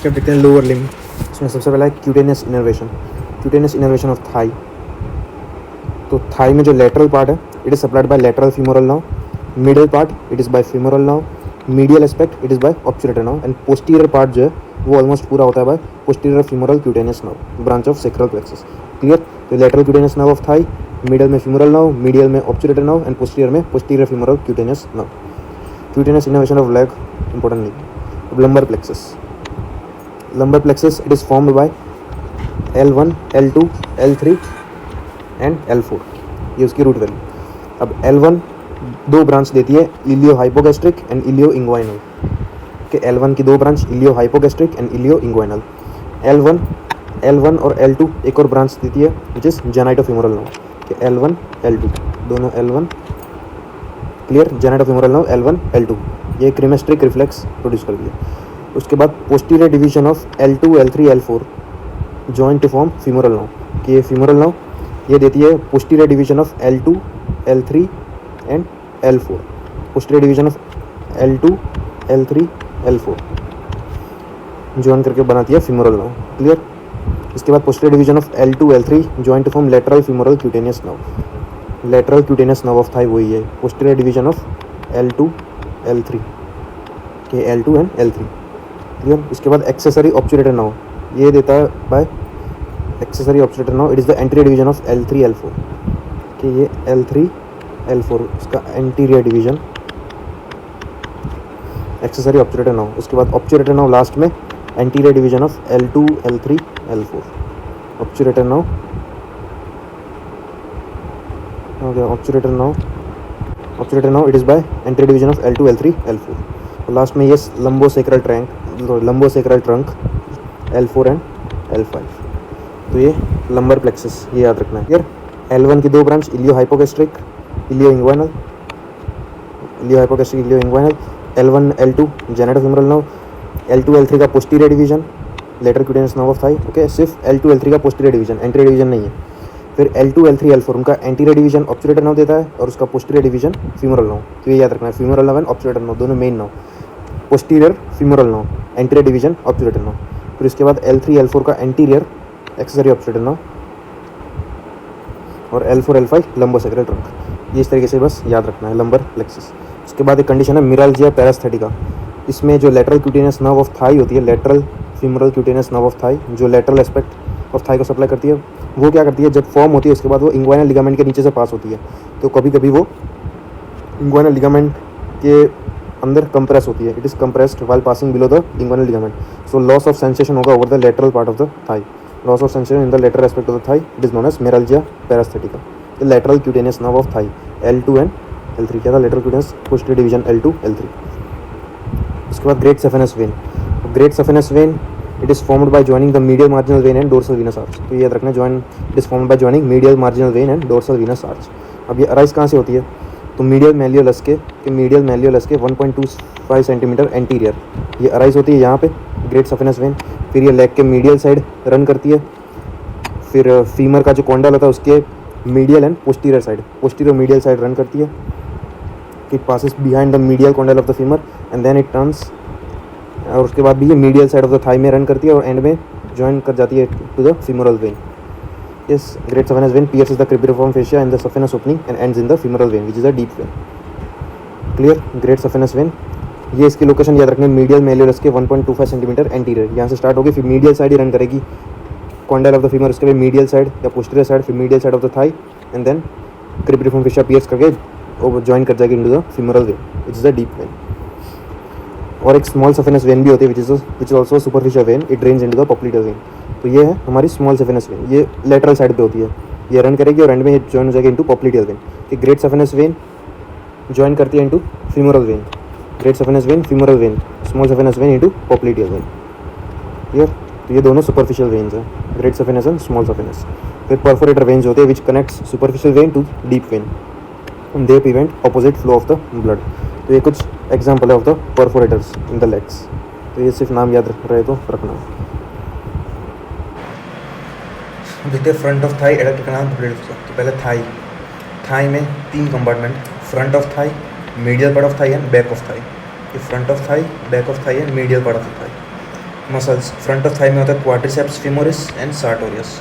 उसके बाद देखते हैं लोअर लिम्ब। इसमें सबसे पहला है cutaneous innervation, cutaneous innervation of thigh. तो थाई में जो लेटरल पार्ट है it is supplied by lateral femoral nerve, middle part it is by femoral nerve, medial aspect it is by obturator nerve, and posterior part जो है वो almost पूरा होता है by posterior femoral cutaneous nerve, branch of sacral plexus. Clear. तो lateral cutaneous nerve of thigh, middle में femoral nerve, medial में ऑब्चुरेटर nerve, and posterior में posterior femoral cutaneous now. Cutaneous innervation of leg important नहीं। अब lumbar plexus, lumbar plexus it is formed by L1, L2, L3 and L4, ये उसकी root value. अब L1 दो branch देती है, iliohypogastric and ilioinguinal के। L1 की दो branch, iliohypogastric and ilioinguinal. L1 और L2 एक और ब्रांच देती है विच इज़ जेनाइटोफीमोरल नाउ के। L1, L2 दोनों L1, clear, जेनाइटोफीमोरल now L1, L2, ये क्रीमेस्ट्रिक रिफ्लेक्स प्रोड्यूस कर दिया। उसके बाद posterior division of L2, L3, L4 joint to form femoral nerve कि ये फीमोरल नाउ ये देती है posterior division of L2, L3 and L4, posterior division of L2, L3, L4 join करके बनाती है फीमोरल नाउ। क्लियर। इसके बाद posterior division of L2, L3 join to form lateral femoral cutaneous nerve, lateral cutaneous nerve of thigh वही है, posterior division of L2, L3 के L2 and L3। Clear. इसके बाद एक्सेसरी ऑब्चुरेटर नाउ ये देता है by accessory obturator nerve it is the anterior division of L3, L4 कि ये L3, L4 इसका anterior division accessory obturator nerve. उसके बाद ऑब्चुरेटर नाउ लास्ट में anterior division of L2, L3, L4। Obturator nerve हो गया, obturator nerve it is by anterior division of L2, L3, L4। और last में ये lumbosacral trunk L4 and L5। तो ये लंबर प्लेक्सस ये याद रखना है। क्लियर। L1 की दो branch iliohypogastric, ilioinguinal, L1, L2 genitofemoral nerve, L2, L3 का posterior division lateral cutaneous nerve of thigh. Okay, सिर्फ L2, L3 का पोस्टीरियर डिवीजन, एंटीरियर डिवीजन नहीं है। फिर L2, L3, L4 उनका एंटीरियर डिवीजन ऑब्चुरेटर नाउ देता है और उसका पोस्टीरियर डिवीजन फीमोरल नाउ। तो ये याद रखना है, femoral nerve and obturator nerve दोनों main nerve, posterior femoral nerve, anterior division obturator nerve. फिर इसके बाद L3, L4 का एंटीरियर एक्सेसरी ऑब्चुरेटर नाउ और L4, L5 लंबोसेक्रल ट्रंक। ये इस तरीके से बस याद रखना है लंबर प्लेक्सस। उसके बाद एक कंडीशन है मिराल्जिया पैरास्थेटिका। इसमें जो lateral cutaneous nerve of Thai होती है, lateral femoral cutaneous nerve of Thai जो लेटरल एस्पेक्ट ऑफ थाई को सप्लाई करती है, वो क्या करती है जब फॉर्म होती है उसके बाद वो इंग्वाइनल लिगामेंट के नीचे से पास होती है। तो कभी कभी वो इंग्वाइनल लिगामेंट के अंदर कंप्रेस होती है, it is compressed while passing below the inguinal ligament. So loss of sensation होगा over the lateral part of the thigh, loss of sensation in the lateral aspect of the thigh, it is known as meralgia paraesthetica. The lateral cutaneous nerve of thigh L2 and L3 क्या था, lateral cutaneous posterior division L2, L3। उसके बाद great saphenous vein, great saphenous vein it is formed by joining the medial marginal vein and dorsal venous arch. तो ये याद रखना, join it is formed by joining medial marginal vein and dorsal venous arch. अब ये arise कहाँ से होती है, तो मीडियल मैल्यूलस के 1.25 सेंटीमीटर एंटीरियर ये अराइज होती है यहाँ पे ग्रेट सफेनस वेन। फिर ये लेग के मीडियल साइड रन करती है, फिर फीमर का जो कॉन्डल होता है उसके medial and posterior side, posterior medial side run करती है। It passes behind the medial condyle of the femur and then it turns, और उसके बाद भी ये medial side of the thigh में रन करती है और एंड में ज्वाइन कर जाती है to the femoral vein. Yes, great saphenous vein pierces the cribriform fascia in the saphenous opening and ends in the femoral vein, which is a deep vein. Clear? Great saphenous vein, ये इसकी location याद रखनी है medial मेल्यूलस के 1.25 centimetre anterior, यहाँ से start होगी, फिर मीडियल साइड ही रन करेगी कॉन्डल ऑफ द फीमर, उसके बाद मीडियल साइड या पोस्टीरियर साइड, फिर medial side of the thigh and then cribriform fascia pierce करके वो ज्वाइन कर जाएगी into the femoral vein, which is the deep vein. और एक स्मॉल सफेनस वेन भी होती है which is also superficial vein, it drains into the popliteal vein. तो ये है हमारी स्मॉल सफेनस वेन, ये लेटरल साइड पे होती है, ये रन करेगी और एंड में ज्वाइन हो जाएगी इनटू पॉप्लिटियल वेन। कि ग्रेट सफेनस वेन ज्वाइन करती है into femoral vein, great saphenous vein femoral vein, small saphenous vein into popliteal vein. Clear? तो ये दोनों सुपरफिशियल वेन्स हैं, great saphenous and small saphenous. फिर परफोरेटर वेन्स होते हैं which connects superficial vein to deep vein and they prevent opposite flow of the blood. तो ये कुछ एग्जाम्पल है of the perforators in the legs. तो ये सिर्फ नाम याद रहे तो रखना। देखते हैं फ्रंट ऑफ थाई एडक्ट का नाम। तो पहले थाई में 3 compartment, front of thigh, medial part of thigh and back of thigh. ये front of thigh, back of thigh and medial part of thigh. Muscles front of thigh में होता है quadriceps femoris and sartorius.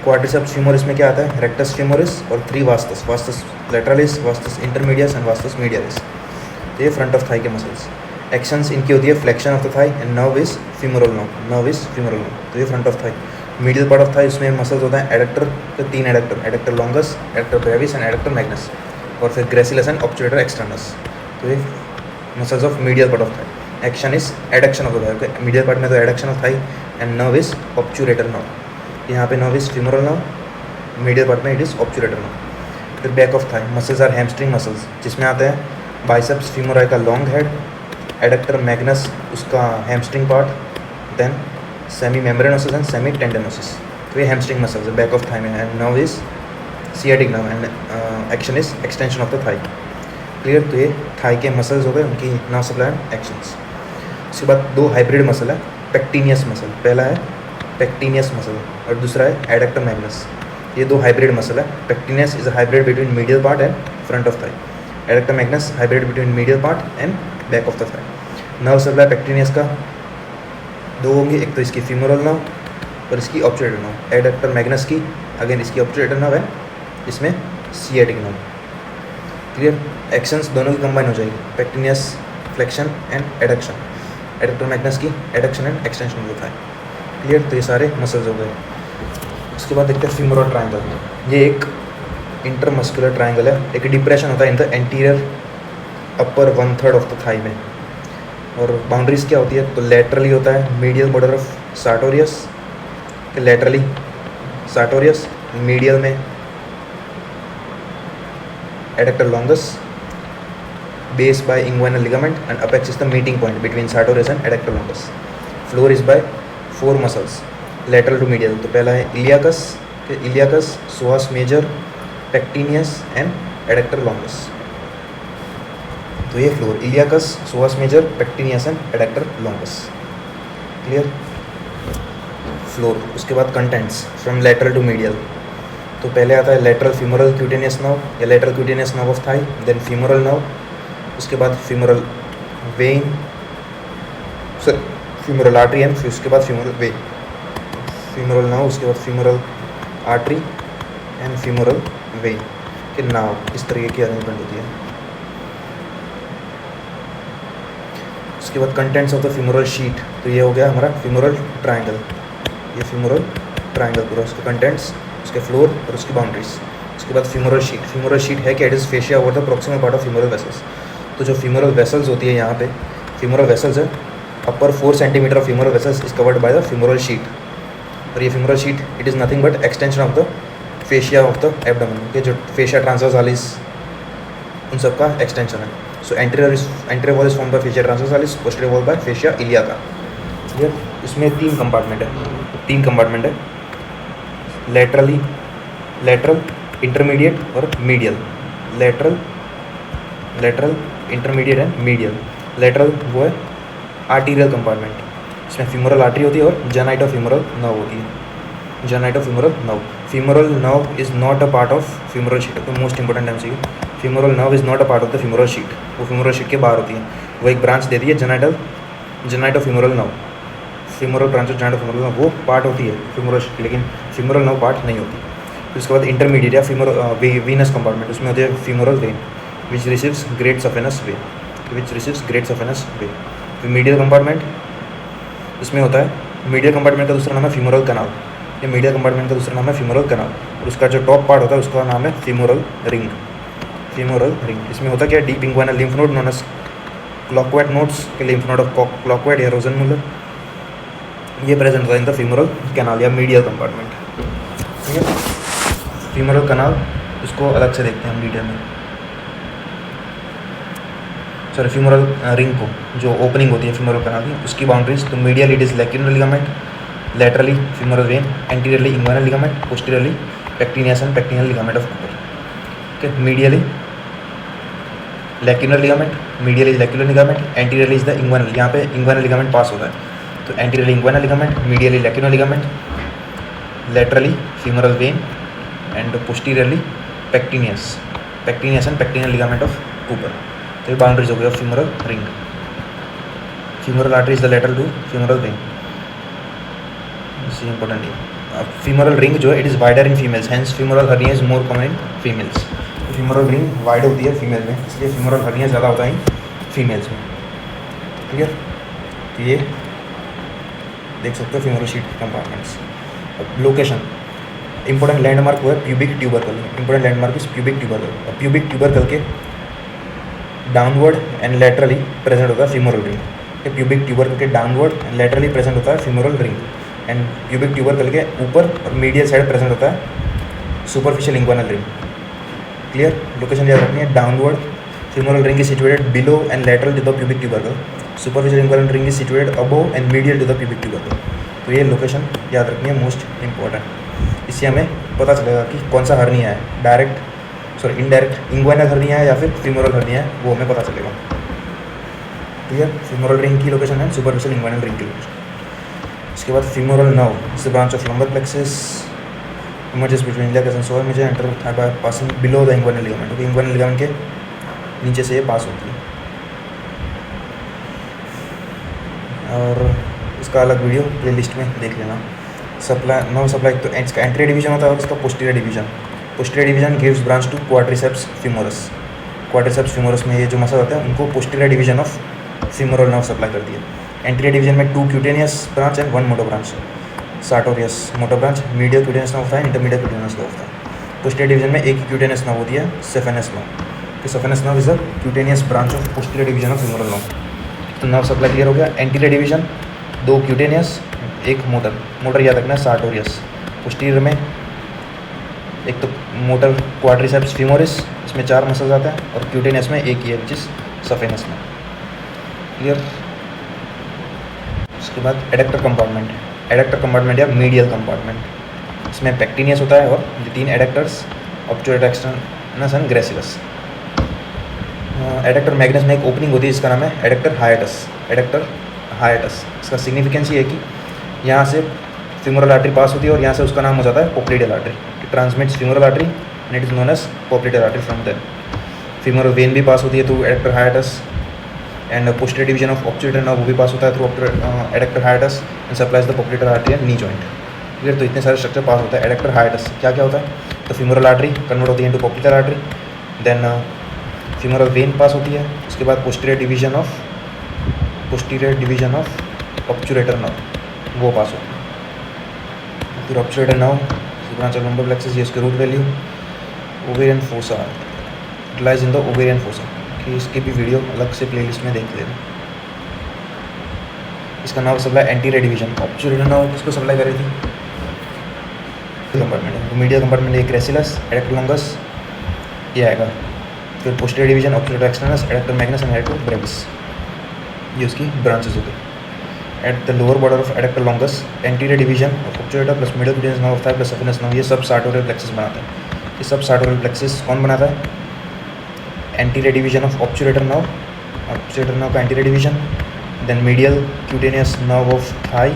Quadriceps femoris में क्या आता है, rectus femoris और 3 vastus, vastus lateralis, vastus intermedius and vastus medialis. तो ये फ्रंट ऑफ थाई के मसल्स। एक्शंस इनकी होती है flexion of the thigh and nerve is femoral nerve, nerve is femoral nerve. तो ये front of thigh. Medial part of thigh, इसमें muscles होता है एडक्टर के 3 adductor, adductor longus, adductor brevis and adductor magnus, और फिर ग्रेसिलस एंड ऑब्चुरेटर एक्सटर्नस। तो ये muscles of medial part of thigh. Action is adduction of the thigh. Medial part में तो adduction of thigh and nerve is obturator nerve. यहाँ पे nerve is femoral nerve, medial part में it is obturator nerve. फिर back of thigh muscles are hamstring muscles, जिसमें आते हैं biceps femoris का लॉन्ग हेड, एडक्टर मैग्नस उसका hamstring part, then semimembranosus and semitendinosus. तो ये hamstring muscles है बैक ऑफ थाई में। And nerve is sciatic nerve and action is extension of the thigh. Clear. तो ये Thai के muscles हो गए, उनकी नर्व सप्लाई एंड एक्शंस। उसके बाद 2 हाइब्रिड मसल है, पेक्टिनियस मसल, पहला है पेक्टिनियस मसल और दूसरा है एडक्टर मैग्नस। ये 2 हाइब्रिड मसल है। Pectineus is a hybrid between medial part and front of thigh, adductor magnus hybrid between medial part and back of the thigh. Nerve supply pectineus का 2 होंगे, एक तो इसकी फीमोरल नर्व और इसकी ऑब्चुरेटर nerve. Adductor magnus की again इसकी ऑब्चुरेटर nerve है, इसमें सियाटिक नर्व। क्लियर। एक्शंस दोनों की कंबाइन हो जाएगी, pectineus flexion and adduction, adductor magnus की एडक्शन एंड एक्सटेंशन होता है। क्लियर। तो ये सारे मसल्स हो गए। उसके बाद देखते हैं फीमोरल ट्रायंगल। ये एक इंटरमस्कुलर ट्रायंगल है, एक डिप्रेशन होता है in the anterior upper 1/3 of the thigh में। और बाउंड्रीज क्या होती है, तो लेटरली होता है medial border of sartorius, laterally sartorius, medial में adductor longus, base by inguinal ligament, and apex is the meeting point between sartorius and adductor longus. Floor is by 4 muscles lateral to medial. तो पहला है iliacus, iliacus, psoas major, pectineus and adductor longus. तो ये floor iliacus, psoas major, pectineus and adductor longus. Clear. Floor. उसके बाद contents from lateral to medial. तो पहले आता है लेटरल फीमोरल क्यूटेनियस नर्व या lateral cutaneous nerve of thigh, then femoral nerve, उसके बाद femoral vein, sorry femoral artery and उसके बाद फीमोरल वेन, फीमोरल नर्व, उसके बाद femoral artery and femoral vein canal. इस तरीके की अरेंजमेंट होती है। उसके बाद contents of the femoral sheath. तो ये हो गया हमारा फीमोरल ट्रायंगल, ये फीमोरल ट्रायंगल पूरा, उसके कंटेंट्स, उसके फ्लोर और उसकी बाउंड्रीज। उसके बाद फीमोरल शीट। फीमोरल शीट है कि it is fascia over the proximal part of femoral vessels. तो जो फीमोरल वेसल्स होती है यहाँ पे फीमोरल वेसल्स है, upper 4 centimetre of femoral vessels is covered by the femoral sheath. और ये femoral sheath it is nothing but extension of the fascia of the abdomen के जो फेशिया ट्रांसवर्सालिस उन सब का एक्सटेंशन है। So anterior wall is formed by fascia transversalis, posterior wall by fascia iliaca. Clear. इसमें 3 compartment है, lateral, intermediate और medial. Lateral, intermediate and medial. Lateral वो है आर्टीरियल कंपार्टमेंट, इसमें फीमोरल आर्टरी होती है और जेनाइटोफीमोरल नर्व होती है। Genitofemoral nerve, femoral nerve is not a part of femoral sheath. तो most important MCQ, femoral nerve is not a part of the femoral sheath. वो फीमोरल शीट के बाहर होती है, वो एक ब्रांच देती है genitofemoral nerve. Femoral branch of genitofemoral nerve वो पार्ट होती है फीमोरल शीट की, लेकिन फीमोरल नर्व पार्ट नहीं होती। फिर उसके बाद इंटरमीडिएट या वीनस कंपार्टमेंट, उसमें होती है femoral vein which receives great saphenous vein. फिर मीडियल कंपार्टमेंट, इसमें होता है मीडियल कंपार्टमेंट का दूसरा नाम है फीमोरल कनाल, ये मीडियल कंपार्टमेंट का दूसरा नाम है फीमोरल कनाल। और उसका जो टॉप पार्ट होता है उसका नाम है फीमोरल रिंग। इसमें होता क्या है, deep inguinal lymph node known as Cloquet nodes के लिम्फ नोड ऑफ क्लॉकवाइट या रोजनमुलर, ये प्रेजेंट होता है इन द फीमोरल कैनाल या मीडियल कंपार्टमेंट। ठीक है। फीमोरल कनाल इसको अलग से देखते हैं हम डिटेल में। सॉरी फीमोरल रिंग को जो ओपनिंग होती है फीमोरल कनाल की, उसकी बाउंड्रीज। तो medial it is lacunar ligament, laterally femoral vein, anteriorly inguinal ligament, posteriorly pectineus and pectineal ligament of Cooper. Okay. Medially lacunar ligament, medial is lacunar ligament, anteriorly is the inguinal, यहाँ पे inguinal ligament pass होता है तो anteriorly inguinal ligament, medially lacunar ligament, laterally femoral vein and posteriorly pectineus and pectineal ligament of Cooper. तो ये boundaries हो गई of femoral ring. Femoral artery is the lateral to femoral vein. This is important. Femoral ring जो है it is wider in females, hence femoral hernia is more common in females. Femoral ring wide होती है female में, इसलिए femoral hernia ज़्यादा होता है in females में। क्लियर? तो ये देख सकते हो femoral sheath compartments. Location important landmark वो है pubic tubercle. Important landmark is pubic tubercle. Pubic tubercle के डाउनवर्ड एंड लेटरली प्रेजेंट होता है फीमोरल रिंग। प्यूबिक ट्यूबरकल के डाउनवर्ड एंड लेटरली प्रेजेंट होता है femoral ring, and pubic tubercle के ऊपर और मीडियल साइड प्रेजेंट होता है superficial inguinal ring. Clear? Location याद रखनी है। Downward femoral ring is situated below and lateral to the pubic tubercle. Superficial inguinal ring is situated above and medial to the pubic tubercle. तो ये location याद रखनी है, मोस्ट इंपॉर्टेंट। इससे हमें पता चलेगा कि कौन सा हर्निया है, डायरेक्ट इनडायरेक्ट इंग्वाइनल हर्निया है या फिर फीमोरल हर्निया है, वो हमें पता चलेगा। क्लियर? फीमोरल रिंग की लोकेशन है, सुपरफिशियल इंग्वाइनल रिंग की लोकेशन। इसके बाद femoral nerve is the branch of lumbar plexus, emerges between iliac and psoas major, enter by passing below the inguinal ligament. क्योंकि इंग्वाइनल लिगामेंट के नीचे से ये पास होती है। और इसका अलग वीडियो प्ले लिस्ट में देख लेना। सप्लाई नर्व सप्लाई, तो इसका एंटीरियर डिवीजन होता है और इसका posterior division. Posterior division gives branch to quadriceps femoris. Quadriceps femoris में ये जो मसल होते हैं उनको posterior division of femoral nerve supply करती है। एंटीरियर डिवीजन में 2 cutaneous branch and 1 motor branch. Sartorius motor branch, medial cutaneous nerve होता है, इंटरमीडियल क्यूटेनियस नर्व होता है। पोस्टीरियर डिवीजन में एक क्यूटेनियस नर्व होती है, सेफेनस नर्व। तो saphenous nerve is a cutaneous branch of posterior division of femoral nerve. तो नर्व सप्लाई क्लियर हो गया। Anterior division 2 cutaneous, 1 motor. Motor याद रखना है सार्टोरियस। पोस्टीरियर में एक तो मोटर क्वाड्रिसेप्स फीमोरिस, इसमें 4 मसल्स आते हैं, और क्यूटेनियस में एक ही है विच इज सफेनस में। क्लियर? उसके बाद एडेक्टर कंपार्टमेंट। एडेक्टर कंपार्टमेंट या मीडियल कंपार्टमेंट, इसमें पेक्टिनियस होता है और ये 3 एडेक्टर्स ऑब्चुरेटर, एक्सटर्नस एंड ग्रेसिलस। एडेक्टर मैग्नस में एक ओपनिंग होती है जिसका नाम है एडेक्टर हाइएटस। एडेक्टर हाइएटस, इसका सिग्निफिकेंस ये है कि यहाँ से फीमोरल आर्टरी पास होती है और यहाँ से उसका नाम हो जाता है popliteal artery. It transmits femoral artery and it is known as popliteal artery. From there femoral vein भी पास होती है through adductor hiatus, and posterior division of obturator nerve वो भी पास होता है through adductor hiatus and supplies the popliteal artery and knee joint. Clear? तो इतने सारे स्ट्रक्चर पास होता है। एडेक्टर हाइएटस क्या क्या होता है? तो फीमोरल आर्टरी कन्वर्ट होती है into popliteal artery, then femoral vein pass होती है, उसके बाद posterior division of obturator nerve वो पास होती है। फिर obturator nerve branch of lumbar plexus, ये उसके root value. Ovarian fossa, it lies in the ovarian fossa, कि इसकी भी वीडियो अलग से प्लेलिस्ट में देख लेना। इसका nerve supply anterior division. Obturator nerve किसको सप्लाई कर रही थी? कंपार्टमेंट। मीडियल कंपार्टमेंट एक ग्रेसिलस, एडेक्टर लॉन्गस ये आएगा। फिर posterior division obturator externus, adductor magnus and adductor brevis, ये उसकी ब्रांचेस होती है। At the lower border of adductor longus, anterior division of obturator plus middle cutaneous nerve of plus saphenous nerve, ये subsartorial plexus बनाते हैं। ये subsartorial plexus कौन बनाता है? Anterior division of obturator nerve का anterior division, then medial cutaneous nerve of thigh,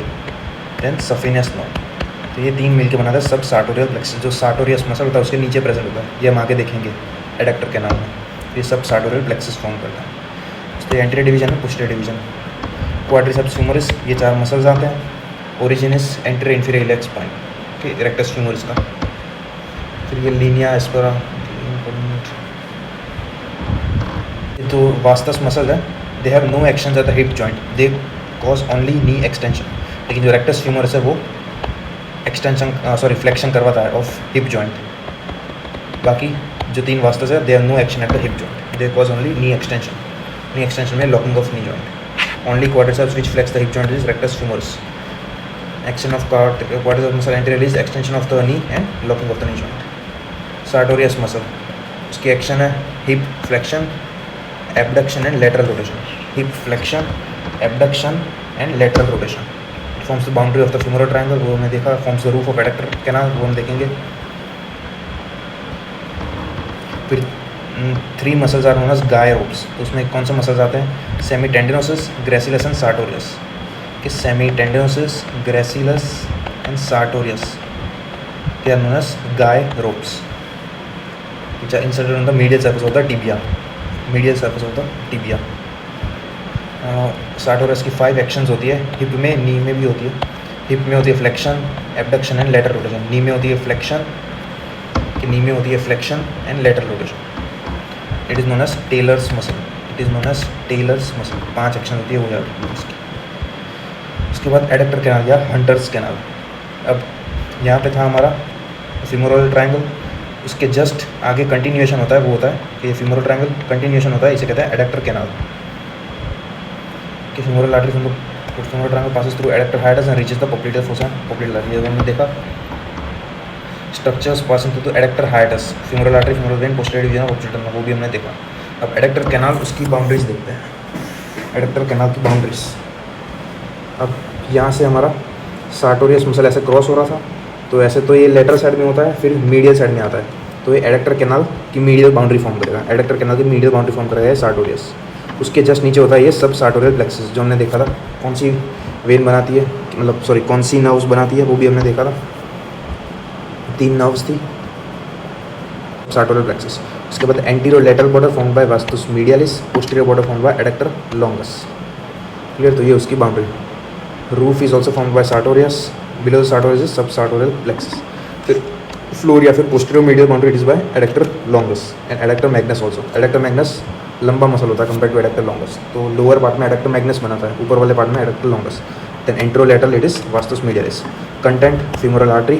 then saphenous nerve. तो ये 3 मिलकर बनाता है सब सार्टोरियल प्लेक्सस। जो सार्टोरियस मसल होता है उसके नीचे प्रेजेंट होता है, ये हम आगे देखेंगे एडेक्टर के नाम में। ये सब सार्टोरियल प्लेक्सस फॉर्म करता है। तो एंटीरियर डिवीजन है, पोस्टीरियर डिवीजन। क्वाड्रिसेप्स फीमोरिस, ये 4 मसल्स आते हैं। Origin is anterior inferior iliac spine, ठीक, रेक्टस फीमोरिस का। फिर ये लीनिया एस्पेरा, तो वास्तस मसल है, they have no action at the hip joint, they cause only knee extension. लेकिन जो रेक्टस फीमोरिस है वो फ्लेक्शन करवाता है ऑफ हिप जॉइंट। बाकी जो 3 वास्तस है they have no action at the hip joint, they cause only knee extension. Knee extension में locking of knee joint. Only quadriceps which flex the hip joint is rectus femoris. Action of quadriceps muscle anterior is extension of the knee and locking of the knee joint. Sartorius muscle, उसकी action है hip flexion, abduction and lateral rotation. Hip flexion, abduction and lateral rotation. It forms the boundary of the femoral triangle, वो हमने देखा। Forms the roof of adductor canal, वो हम देखेंगे। फिर 3 muscles are known as guy ropes. तो उसमें कौन से मसल्स आते हैं? Semitendinosus, gracilis and sartorius. कि semitendinosus, gracilis and sartorius they are known as guy ropes which are inserted on the medial surface of the tibia. Medial surface of the tibia. Sartorius की 5 actions होती है, hip में, नी में भी होती है। Hip में होती है flexion, abduction and lateral rotation. Knee में होती है फ्लेक्शन, नी में होती है flexion and lateral rotation. It is known as tailor's muscle, it is known as tailor's muscle. 5 action होती है वो जाती है इसकी। उसके बाद एडक्टर कैनाल या हंटर्स कैनाल। अब यहाँ पे था हमारा फीमोरल ट्रायंगल, उसके जस्ट आगे कंटिन्यूएशन होता है, वो होता है कि फीमोरल ट्रायंगल कंटिन्यूएशन होता है, इसे कहते हैं एडक्टर कैनाल। कि femoral artery femoral triangle passes through adductor hiatus and reaches the popliteal fossa and popliteal artery। ये हमने देखा structures passing through the adductor hiatus, femoral artery, femoral when, posterior division of posterior terminal, वो भी हमने देखा। अब adductor canal, उसकी boundaries देखते हैं। एडक्टर कैनाल की बाउंड्रीज, अब यहाँ से हमारा सार्टोरियस मसल ऐसे क्रॉस हो रहा था, तो ऐसे तो ये लेटरल साइड में होता है, फिर मीडियल साइड में आता है, तो ये एडक्टर कैनाल की मीडियल बाउंड्री फॉर्म करेगा। एडक्टर कैनाल की मीडियल बाउंड्री फॉर्म करेगा सार्टोरियस। उसके जस्ट नीचे होता है ये सब सार्टोरियल प्लेक्सस, जो हमने देखा था कौन सी वेन बनाती है, मतलब सॉरी कौन सी नर्व्स बनाती है, वो भी हमने देखा था। 3 नर्व्स थी सार्टोरियल प्लेक्सस। उसके बाद anterior lateral border formed by vastus medialis, posterior border formed by adductor longus. Clear, तो ये उसकी boundary. Roof is also formed by sartorius, below sartorius is subsartorial plexus. फिर फ्लोर या फिर posterior medial boundary it is by adductor longus and adductor magnus also. Adductor magnus लंबा muscle होता है compare to adductor longus, तो lower part में adductor magnus बनाता है, ऊपर वाले पार्ट में adductor longus. Then anterolateral it is vastus medialis. Content femoral artery,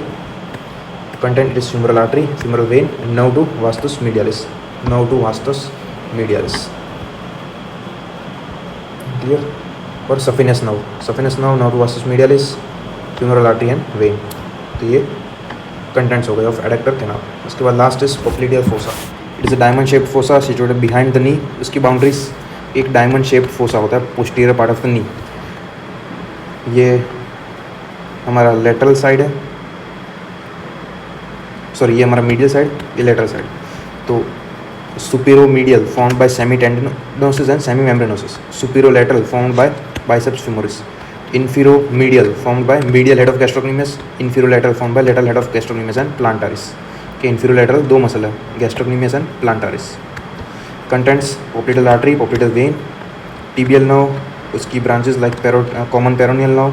content it is femoral artery, femoral vein, nerve to vastus medialis, nerve to vastus medialis. Clear. और saphenous nerve, nerve to vastus medialis, femoral artery and vein. तो ये contents हो गए of adductor canal. उसके बाद last is popliteal fossa. It is a diamond shaped fossa situated behind the knee. उसकी boundaries, एक diamond shaped fossa होता है posterior part of the knee. ये हमारा लेटरल साइड है, सॉरी ये हमारा मीडियल साइड, ये लेटरल साइड। तो superomedial formed by semitendinosus and semimembranosus, superolateral formed by biceps femoris, inferomedial formed by medial head of gastrocnemius, inferolateral formed by lateral head of gastrocnemius and plantaris. के inferolateral 2 muscle है, gastrocnemius and plantaris. Contents popliteal artery, popliteal vein, tibial nerve, उसकी branches like common peroneal nerve,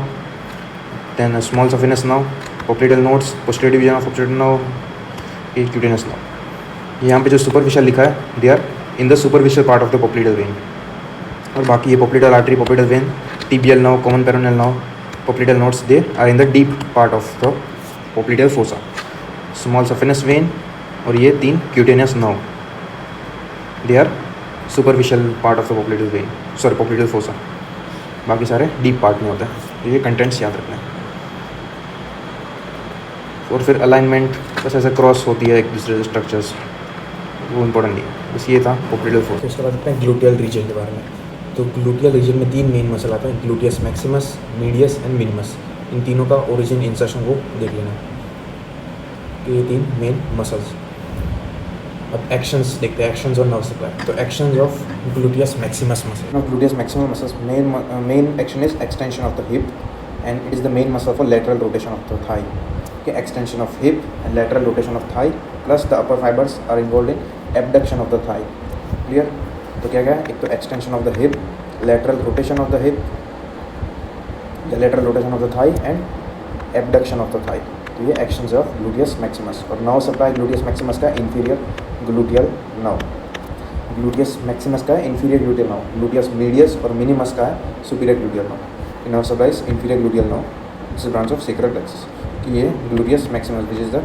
then small saphenous nerve, popliteal nodes, posterior division of posterior nerve, cutaneous nerve. यहाँ पे जो superficial लिखा है, they are in the superficial part of the popliteal vein. और बाकी ये popliteal artery, popliteal vein, tibial nerve, common peroneal nerve, popliteal nodes, they are in the deep part of the popliteal fossa. Small saphenous vein और ये 3 cutaneous nerve, they are superficial part of the popliteal vein, sorry popliteal fossa. बाकी सारे deep part में होता है। ये contents याद रखना है। और फिर अलाइनमेंट बस ऐसे क्रॉस होती है एक दूसरे स्ट्रक्चर्स, वो इंपॉर्टेंट नहीं है। बस ये था पोप्लिडियल फोसा। इसके बाद देखते हैं ग्लूटियल रीजन के बारे में। तो ग्लूटियल रीजन में 3 मेन मसल आते हैं, gluteus maximus, medius and minimus. इन तीनों का ओरिजिन इंसर्शन को देख लेना। तो ये 3 मेन मसल्स। अब एक्शंस देखते हैं, एक्शंस और नर्व सप्लाई। तो actions of gluteus Maximus muscle. Now gluteus maximus muscles main action is extension of the hip and it is the main muscle for lateral rotation of the thigh. Okay, extension of hip and lateral rotation of thigh plus the upper fibers are involved in abduction of the thigh. Clear? तो क्या क्या है, एक तो extension of the hip, lateral rotation of the hip, the lateral rotation of the thigh and abduction of the thigh. तो ये actions of gluteus Maximus. और nerve supply gluteus Maximus का inferior gluteal nerve, gluteus Maximus का है inferior gluteal nerve, gluteus medius और minimus का है superior gluteal nerve. Nerve supplies inferior gluteal nerve, this is branch of sacral plexus. कि ये gluteus Maximus which is the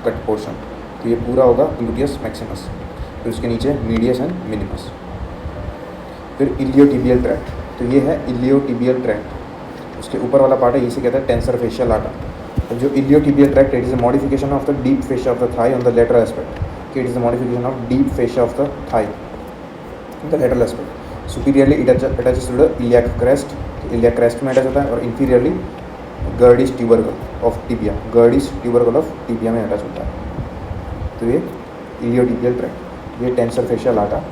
cut portion. तो ये पूरा होगा ग्लूटियस मैक्सिमस, फिर उसके नीचे मीडियस एंड मिनिमस। फिर इलियोटिबियल ट्रैक्ट, तो ये है इलियोटिबियल ट्रैक्ट। उसके ऊपर वाला पार्ट है, इसे कहते हैं टेंसर फेशियल लाटा। तो जो iliotibial tract it is a modification of the deep fascia of the thigh on the lateral aspect. It is the modification of deep fascia of the thigh on the lateral aspect. Superiorly it attaches to the iliac crest, iliac crest में attach होता है, और inferiorly Gerdy's tubercle of tibia, Gerdy's tubercle of tibia में attach होता है। तो ये iliotibial tract, ये tensor facial Lata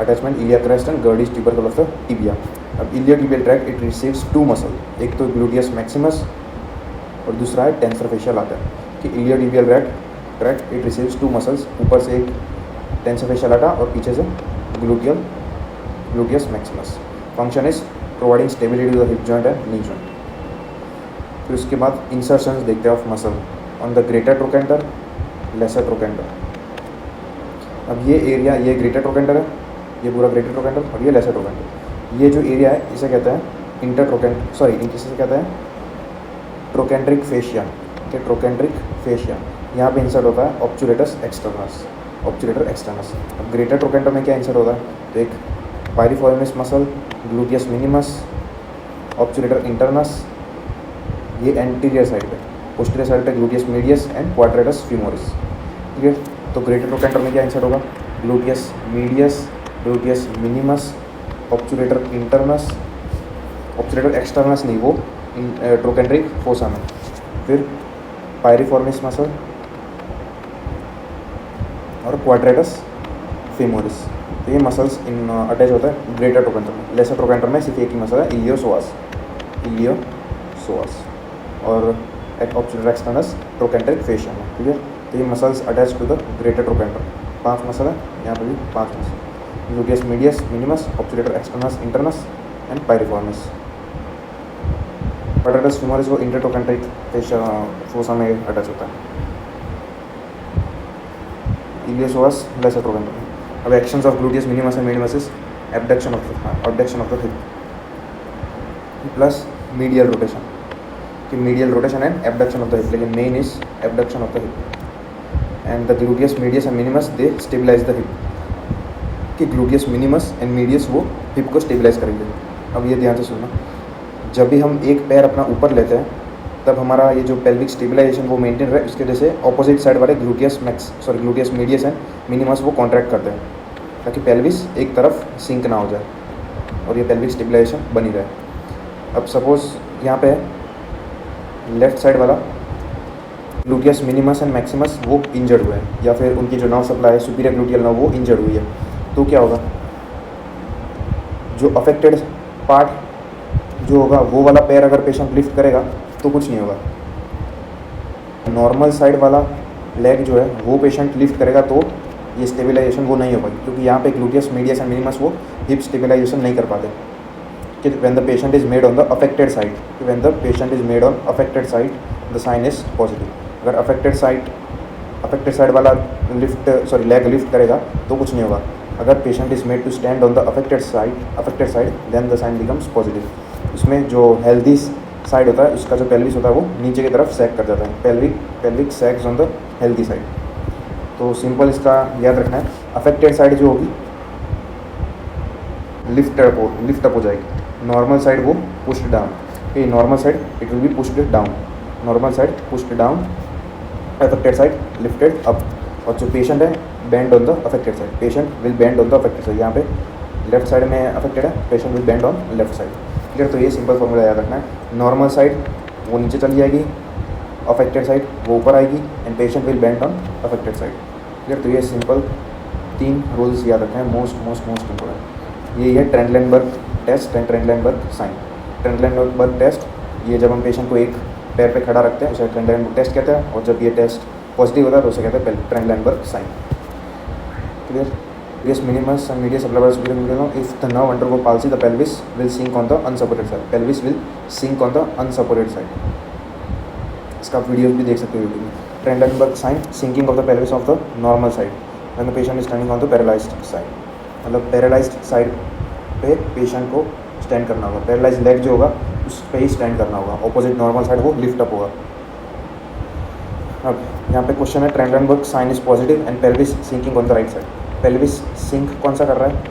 attachment iliac crest and Gerdy's tubercle of the tibia. अब iliotibial tract it receives 2 muscle, एक तो ग्लूटियस मैक्सिमस और दूसरा है टेंसर फेशियल लाटा। कि iliotibial tract it receives 2 muscles, ऊपर से एक टेंसर फेशियल लाटा और पीछे से gluteus maximus. Function is providing stability to the hip joint and knee joint. फिर उसके बाद इंसर्शंस देखते हैं of muscle on the greater trochanter, lesser trochanter. अब ये एरिया, ये ग्रेटर ट्रोकेंटर है, ये पूरा ग्रेटर ट्रोकेंटर और ये लेसर ट्रोकेंटर। ये जो एरिया है इसे कहते हैं इसे कहते हैं ट्रोकेंट्रिक फेशिया। ठीक है, ट्रोकेंट्रिक फेशिया। यहाँ पे इंसर्ट होता है ऑब्चुरेटस एक्सटर्नस, ऑब्चुरेटर एक्सटर्नस। अब ग्रेटर ट्रोकेंटर में क्या इंसर्ट होता है, तो एक piriformis muscle, gluteus minimus, obturator internus, ये एंटीरियर साइड पे, पोस्टीरियर साइड पे gluteus medius and quadratus femoris. ठीक है, तो ग्रेटर ट्रोकेंटर में क्या इंसर्ट होगा, gluteus medius, gluteus minimus, obturator internus, obturator externus नहीं, वो ट्रोकेंट्रिक फोसा में। फिर पायरिफॉर्मिस मसल और क्वाड्रेटस फीमोरिस। तो ये मसल्स इन अटैच होता है ग्रेटर ट्रोकेंटर में। लेसर ट्रोकेंटर में सिर्फ एक ही मसल है, इलियोसोअस, इलियोसोअस, और ऑब्चुरेटर एक्सटर्नस ट्रोकेंट्रिक फेशिया में। ठीक है, तो ये muscles attach to the greater trochanter. 5 muscle है, यहाँ पर भी 5 muscle, gluteus medius, minimus, obturator externus, internus and piriformis. Quadratus femoris वो इंटरट्रोकेंट्रिक फेशिया फोसा में अटैच होता है। इलियोसोअस लेसर ट्रोकेंटर में। अब actions of gluteus minimus and minimus is abduction of the hip plus medial rotation, कि medial rotation and abduction of the hip, लेकिन main is abduction of the hip. And the gluteus medius and minimus they stabilize the hip, कि gluteus minimus and medius वो hip को stabilize करेंगे। अब ये ध्यान से सुनना, जब भी हम एक पैर अपना ऊपर लेते हैं तब हमारा ये जो पेल्विक स्टेबलाइजेशन वो मेंटेन रहे, उसके वजह से ऑपोजिट साइड वाले ग्लूटियस मीडियस एंड मिनिमस वो कॉन्ट्रैक्ट करते हैं, ताकि पेल्विस एक तरफ सिंक ना हो जाए और ये पेल्विक स्टेबलाइजेशन बनी रहे। अब सपोज यहाँ पे लेफ्ट साइड वाला ग्लूटियस मिनिमस एंड मैक्सिमस वो इंजर्ड हुए हैं, या फिर उनकी जो नर्व सप्लाई है सुपीरियर ग्लूटियल नर्व वो इंजर्ड हुई है, तो क्या होगा, जो अफेक्टेड पार्ट जो होगा वो वाला पैर अगर पेशेंट लिफ्ट करेगा तो कुछ नहीं होगा। नॉर्मल साइड वाला लेग जो है वो पेशेंट लिफ्ट करेगा तो ये स्टेबलाइजेशन वो नहीं हो पाएगी, क्योंकि यहाँ पे ग्लूटियस मीडियस एंड मिनिमस वो हिप स्टेबलाइजेशन नहीं कर पाते। कि when the patient is made on the affected side, when the patient is made on affected side the sign is positive. अगर अफेक्टेड साइड वाला लेग लिफ्ट करेगा तो कुछ नहीं होगा। अगर patient is made to stand on the affected side then the sign becomes positive. उसमें जो हेल्दी साइड होता है उसका जो पेल्विस होता है वो नीचे की तरफ सैग कर जाता है, pelvic sags on the healthy side. तो सिंपल इसका याद रखना है, अफेक्टेड साइड जो होगी लिफ्ट अप हो जाएगी, नॉर्मल साइड वो pushed down, normal side it will be pushed down, normal side pushed down, affected side lifted up. और जो पेशेंट है bend on the affected side, patient will bend on the affected side. यहाँ पे left side में affected है, patient will bend on left side. Clear, तो ये simple formula याद रखना है, नॉर्मल साइड वो नीचे चली जाएगी, अफेक्टेड साइड वो ऊपर आएगी and patient will bend on affected side. Clear, तो ये सिंपल 3 रूल्स याद रखना है, मोस्ट इंपॉर्टेंट। ये है ट्रेंडलेनबर्ग test and Trendelenburg sign. Trendelenburg test, ये जब हम पेशेंट को एक पैर पे खड़ा रखते हैं उसे ट्रेंडलेनबर्ग टेस्ट कहते हैं, और जब ये टेस्ट पॉजिटिव होता है तो उसे कहते हैं Trendelenburg sign. Clear, yes minimus and medius sublabar superior medial if the nerve undergo palsy the pelvis will sink on the unsupported side, pelvis will sink on the unsupported side। इसका video भी देख सकते हो YouTube में। Trendelenburg sign, sinking of the pelvis of the normal side when the patient is standing on the paralysed side, मतलब paralysed side पे patient को stand करना होगा, पैरालाइज्ड लेग जो होगा उस पर ही स्टैंड करना होगा, ऑपोजिट नॉर्मल साइड वो लिफ्ट अप होगा। अब यहाँ पे क्वेश्चन है, Trendelenburg sign is positive and pelvis sinking on the right side. Pelvis sink कौन सा कर रहा है,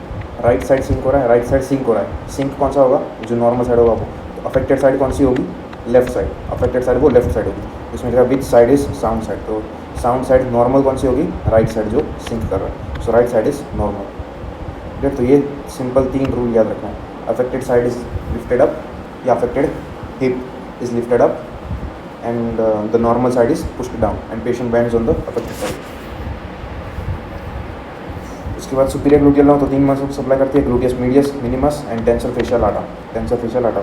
राइट साइड सिंक हो रहा है, राइट साइड सिंक हो रहा है। सिंक कौन सा होगा, जो नॉर्मल साइड होगा वो। तो अफेक्टेड साइड कौन सी होगी, लेफ्ट साइड, अफेक्टेड साइड वो लेफ्ट साइड होगी। इसमें लिखा which side is sound side, तो साउंड साइड नॉर्मल कौन सी होगी, राइट साइड जो सिंक कर रहा है, सो राइट साइड इज नॉर्मल। ठीक है, तो ये सिंपल 3 रूल याद रखना है, affected side is lifted up या affected hip is lifted up and the normal side is pushed down and patient bends on the affected side. उसके बाद सुपीरियर ग्लूटियल नर्व तो 3 मसल सप्लाई करती है, gluteus medius, minimus and tensor facial lata, tensor facial lata.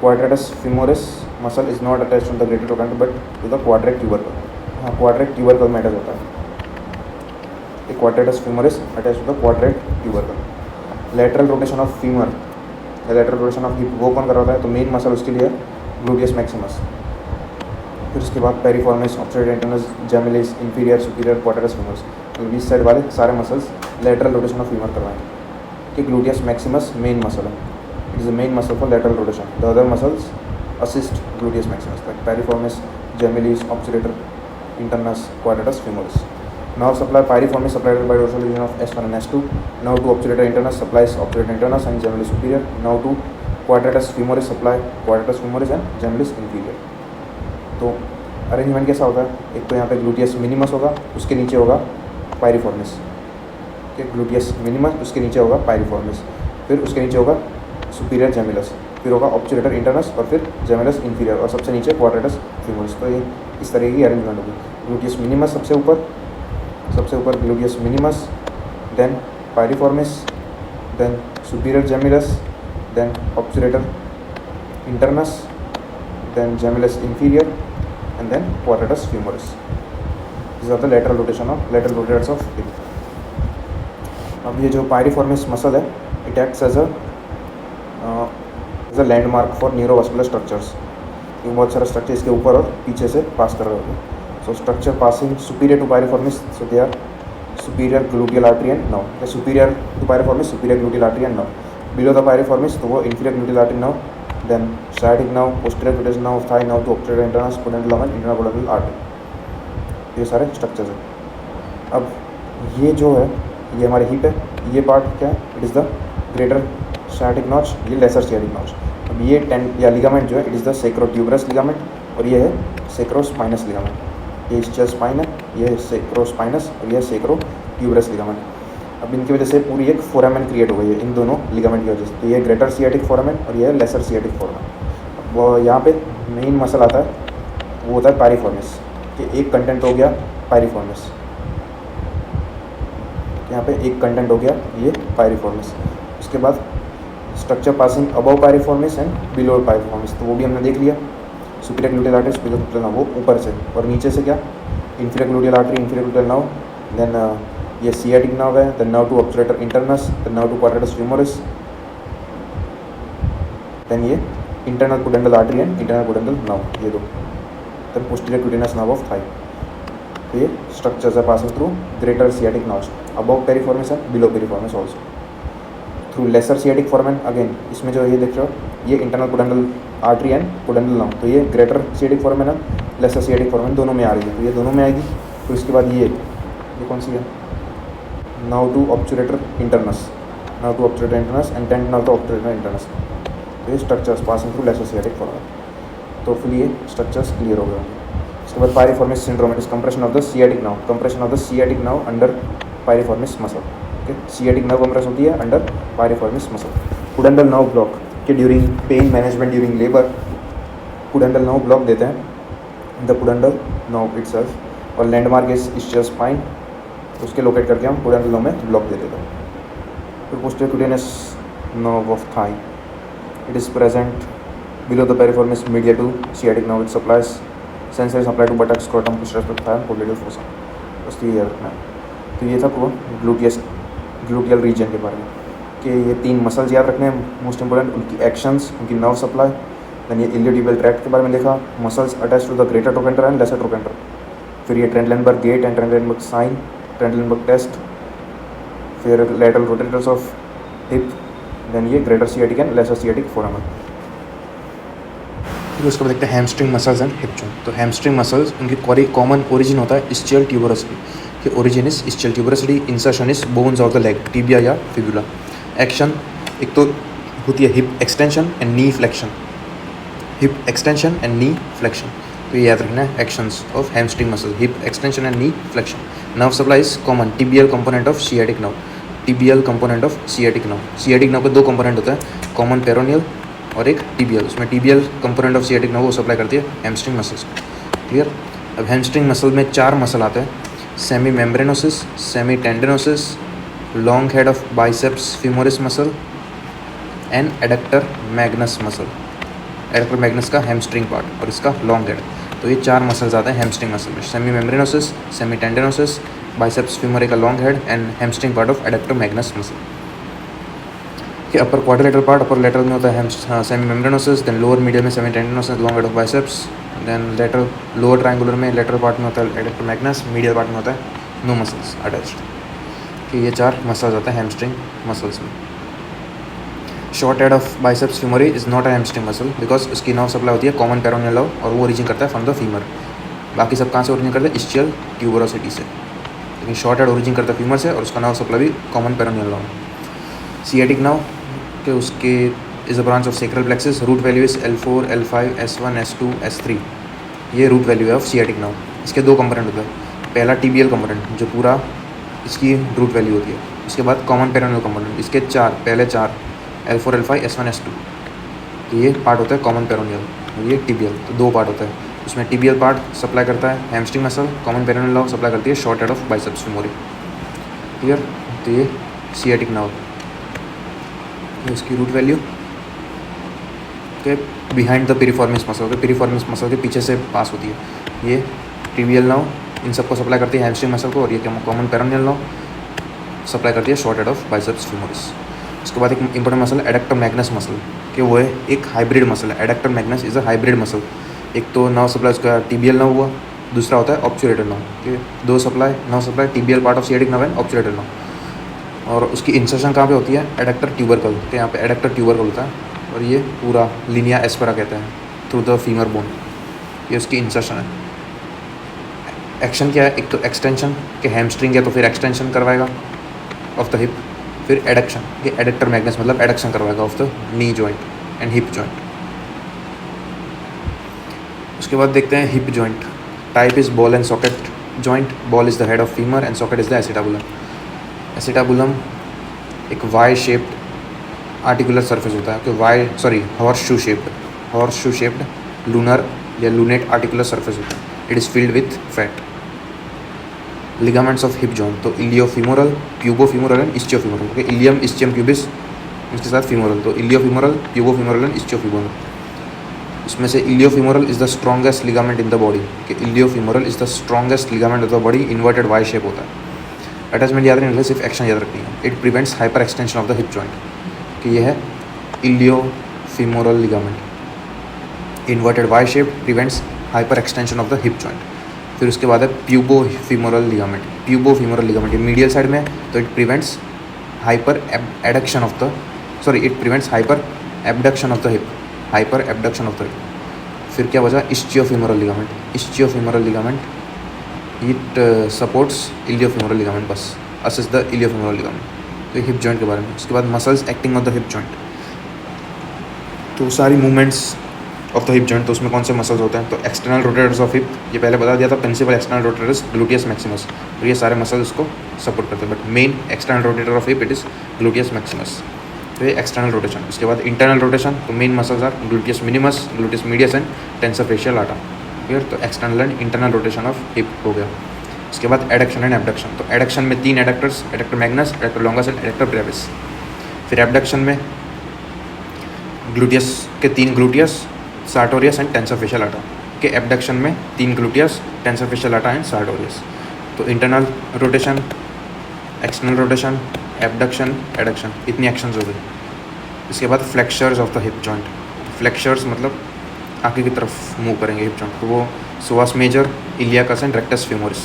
Quadratus femoris muscle is not attached to the greater trochanter but to the quadrate tubercle. हाँ, quadrate tubercle में attach होता है, quadratus femoris attach to the quadrate tubercle. Lateral rotation of femur, lateral rotation of hip वो कौन कर रहा है, तो मेन मसल उसके लिए ग्लूटियस मैक्सिमस, फिर उसके बाद piriformis, obturator internus, gemellus, inferior, superior, quadratus femoris, तो इस साइड वाले सारे muscles lateral rotation of femur करवाएंगे कि ग्लूटियस मैक्सिमस मेन मसल है, it is the main muscle for lateral rotation, the other muscles assist gluteus maximus like piriformis, geminis, obturator internus, quadratus femoris. Nerve supply piriformis supplied by dorsal region of S1 and S2. Nerve to obturator internus supplies obturator internus and geminis superior. Nerve to quadratus femoris supply quadratus femoris and geminis inferior. तो arrangement कैसा होता है, एक तो यहाँ पे gluteus minimus होगा, उसके नीचे होगा पायरिफॉर्मिस, ग्लूटियस मिनिमस उसके नीचे होगा पायरिफॉर्मिस, फिर उसके नीचे होगा सुपीरियर जेमिलस, फिर होगा ऑब्चुरेटर इंटरनस और फिर जेमिलस इंफीरियर और सबसे नीचे क्वाड्रेटस फीमोरिस। तो ये इस तरह की अरेंजमेंट होगी। ग्लूटियस मिनिमस सबसे ऊपर gluteus minimus, then piriformis, then superior gemellus, then obturator internus, then gemellus inferior and then quadratus femoris. This are the lateral rotators of hip. अब ये जो पायरिफॉर्मिस मसल है, it acts as a landmark for neurovascular structures. ये बहुत सारे structure इसके ऊपर और पीछे से पास कर रहे होते हैं। So structure passing superior to piriformis, so they are superior gluteal artery and nerve, superior to piriformis superior gluteal artery and nerve. Below the piriformis तो वो inferior gluteal artery nerve, then sciatic nerve, posterior cutis nerve of thigh nerve to obturator internus, pudendal nerve, internal pudendal artery। ये सारे structures हैं। अब ये जो है, ये हमारे हिप है, ये पार्ट क्या है, it is the greater sciatic notch, ये लेसर sciatic notch। अब ये या लिगामेंट जो है, it is the sacrotuberous ligament और ये है sacrospinous ligament। ये ischial spine है, ये sacrospinous और ये sacrotuberous ligament। अब इनकी वजह से पूरी एक फोरामेन क्रिएट हो गई है इन दोनों लिगामेंट की वजह से। तो ये ग्रेटर सियाटिक फोरामेन और ये लेसर सियाटिक फोरामेन। वो यहाँ पे मेन मसल आता है, वो होता है पायरिफॉर्मिस, कि एक कंटेंट हो गया पायरिफॉर्मिस, यहाँ पे एक कंटेंट हो गया ये पायरिफॉर्मिस। उसके बाद structure passing above piriformis and below piriformis, तो वो भी हमने देख लिया। Superior gluteal artery, superior gluteal nerve, वो ऊपर से, और नीचे से क्या, inferior gluteal artery, inferior gluteal nerve, then ये सियाटिक नर्व है, the nerve to obturator internus, the nerve to quadratus femoris, then ये internal pudendal artery and internal pudendal nerve, ये दो, then posterior cutaneous nerve of thigh. तो ये structures are passing through greater sciatic notch above piriformis and below piriformis also through lesser sciatic foramen. Again इसमें जो ये देख रहे हो, ये internal pudendal artery and pudendal nerve, तो ये ग्रेटर सियाटिक फोरामेन है, लेसर सियाटिक फोरामेन दोनों में आ रही है, तो ये दोनों में आएगी। तो इसके बाद ये कौन सी है, now to obturator internus, now to obturator internus and tent now to obturator internus. तो ये structures passing through lesser sciatic foramen. तो फिर ये स्ट्रक्चर्स क्लियर हो गए होंगे। उसके बाद piriformis syndrome, it is compression of the sciatic nerve, compression of the sciatic nerve under piriformis muscle. Okay, sciatic nerve compress होती है under piriformis muscle. Pudendal nerve block के during pain management during labour, pudendal nerve block देते हैं the pudendal nerve itself, और landmark is ischial spine, उसके locate करके हम pudendal nerve में ब्लॉक दे देते हैं। फिर posterior cutaneous nerve of Thai, it is present below the piriformis medial to sciatic nerve, it supplies sensory supply to buttock, scrotum, posterior thigh, posterior fossa. बस ये याद रखना है। तो ये था पूरा ग्लूटियल रीजन के बारे में, कि ये तीन मसल्स याद रखने हैं मोस्ट इंपॉर्टेंट, उनकी एक्शंस, उनकी नर्व सप्लाई। दैन ये इलियोटिबियल ट्रैक्ट के बारे में देखा, muscles attach to the greater trochanter and lesser trochanter. फिर ये Trendelenburg gait and Trendelenburg sign, Trendelenburg test, फिर lateral rotators of hip, then ये greater sciatic and lesser sciatic foramen. फिर उसके बाद देखते हैं hamstring muscles and hip joint. तो हैमस्ट्रिंग मसल्स, उनकी कॉमन ओरिजिन होता है ischial tuberosity, कि origin is ischial tuberosity, insertion is bones of the leg, tibia या फिबुला। एक्शन एक तो होती है hip extension and knee flexion, hip extension and knee flexion. तो ये याद रखना है actions of hamstring muscle, hip extension and knee flexion. Nerve supply is common tibial component of sciatic nerve, tibial component of sciatic nerve. Sciatic nerve के दो component होता है, common peroneal और एक टिबियल। उसमें tibial component of sciatic nerve वो supply करती है हैमस्ट्रिंग मसल्स को। क्लियर। अब हैमस्ट्रिंग मसल में चार मसल आते हैं, semimembranosus, semitendinosus, long head of biceps femoris muscle and adductor magnus muscle. Adductor magnus का हैमस्ट्रिंग पार्ट और इसका लॉन्ग हेड। तो ये चार मसल्स आते हैं हैमस्ट्रिंग मसल में, semimembranosus, semitendinosus, biceps femoris का long head and hamstring part of adductor magnus muscle. कि upper quadrilateral part, upper lateral में होता है semimembranosus, then lower medial में semitendinosus long head of biceps, then lateral lower triangular में lateral part में होता है adductor Magnus, medial part में होता है नो मसल्स अटैच्ड। कि ये 4 मसल्स होते हैं हैमस्ट्रिंग मसल्स में। Short head of biceps femoris is not a hamstring muscle because उसकी नर्व सप्लाई होती है कॉमन पेरोनियल नर्व और वो ओरिजिन करता है फ्रॉम द फीमर। बाकी सब कहाँ से ओरिजिन करते हैं? इस्चियल ट्यूबरोसिटी से, लेकिन शॉर्ट हेड ओरिजिन करता है फीमर से और उसका नर्व सप्लाई भी common peroneal nerve. Sciatic nerve के उसके is a branch of sacral plexus, root value is L4, L5, S1, S2, S3। ये रूट वैल्यू है ऑफ सियाटिक नर्व। इसके 2 कंपोनेंट होते हैं, पहला टीबीएल कंपोनेंट जो पूरा इसकी रूट वैल्यू होती है, उसके बाद कॉमन पेरोनियल कंपोनेंट, इसके पहले 4 L4, L5, S1, S2। तो ये पार्ट होता है कॉमन पेरोनियल और ये टीबीएल, तो 2 पार्ट होता है। उसमें टीबीएल पार्ट सप्लाई करता है hamstring muscle, common peroneal nerve supply करती है short head of biceps femoris. Clear? तो ये सियाटिक नर्व, ये उसकी रूट वैल्यू के बिहाइंड द पिरिफॉर्मिस मसल, के पिरिफॉर्मिस मसल के पीछे से पास होती है। ये टीबीएल नर्व इन सबको सप्लाई करती है हैमस्ट्रिंग मसल को, और ये कॉमन पेरोनियल नर्व सप्लाई करती है शॉर्ट हेड ऑफ बाइसेप्स फ्यूमरिस। उसके बाद एक important muscle adductor Magnus muscle, कि वो है एक हाइब्रिड मसल है। Adductor Magnus is a hybrid muscle. एक तो नर्व सप्लाई उसका टीबीएल नर्व हुआ, दूसरा होता है ऑब्चुलेटर नर्व, कि 2 supply nerve supply tibial part of sciatic nerve and obturator nerve. और उसकी इंसर्शन कहाँ पे होती है? एडेक्टर ट्यूबरकल, तो यहाँ पे एडेक्टर ट्यूबरकल होता है और ये पूरा लिनिया एस्पेरा कहते हैं थ्रू द फीमर बोन, ये उसकी इंसर्शन है। एक्शन क्या है? एक तो एक्सटेंशन के हैमस्ट्रिंग है तो फिर एक्सटेंशन करवाएगा ऑफ द हिप, फिर एडक्शन के एडेक्टर मैग्नस मतलब एडक्शन करवाएगा of the knee joint and hip joint. उसके बाद देखते हैं hip joint. Type is ball and socket joint. Ball is the head of femur and socket is the acetabulum. Acetabulum एक Y shaped articular surface होता है, कि horse shoe shaped lunar या lunate articular surface होता है। It is filled with fat. Ligaments of hip joint, तो iliofemoral, pubofemoral and ischiofemoral. Okay, ilium, ischium, pubis, इसके साथ फीमोरल, तो इलियोफीमोरल, प्यूबोफीमोरल एंड इस्चियोफीमोरल। इसमें से iliofemoral is the strongest ligament in the body, कि iliofemoral is the strongest ligament of the body, inverted Y shape होता है। Attachment याद रखने के लिए सिर्फ एक्शन याद रखनी है। It prevents hyperextension of the hip joint, कि यह है iliofemoral ligament, inverted Y shape, prevents hyperextension of the hip joint. फिर उसके बाद है प्यूबोफीमोरल लिगामेंट। प्यूबोफीमोरल लिगामेंट ये मीडियल साइड में, तो it prevents hyperadduction of the it prevents hyperabduction of the hip, hyperabduction of the hip. फिर क्या बचा? Ischiofemoral ligament. Ischiofemoral ligament it supports iliofemoral ligament, बस अस is the iliofemoral ligament. तो hip joint के बारे में। उसके बाद muscles acting on the hip joint, तो सारी movements of the hip joint, तो उसमें कौन से मसल्स होते हैं? तो एक्सटर्नल रोटेटर्स ऑफ हिप, ये पहले बता दिया था, principal external rotators gluteus maximus, तो ये सारे मसल्स उसको सपोर्ट करते हैं, but main external rotator of hip it is gluteus maximus, तो ये एक्सटर्नल रोटेशन। उसके बाद इंटरनल रोटेशन, तो main muscles are gluteus minimus, gluteus medius and tensor facial latae. Clear? तो external and internal rotation of hip हो गया। उसके बाद एडक्शन एंड एबडक्शन, तो एडक्शन में 3 adductors, adductor magnus, adductor longus and adductor brevis. फिर abduction में gluteus के 3 gluteus, sartorius and tensor facial latae, के एबडक्शन में 3 gluteus, tensor facial latae and sartorius. तो internal rotation, external rotation, abduction, adduction, इतनी actions हो गई। इसके बाद flexors of the hip joint. Flexors मतलब आगे की तरफ मूव करेंगे हिप जॉइंट, तो वो psoas major, iliacus and rectus femoris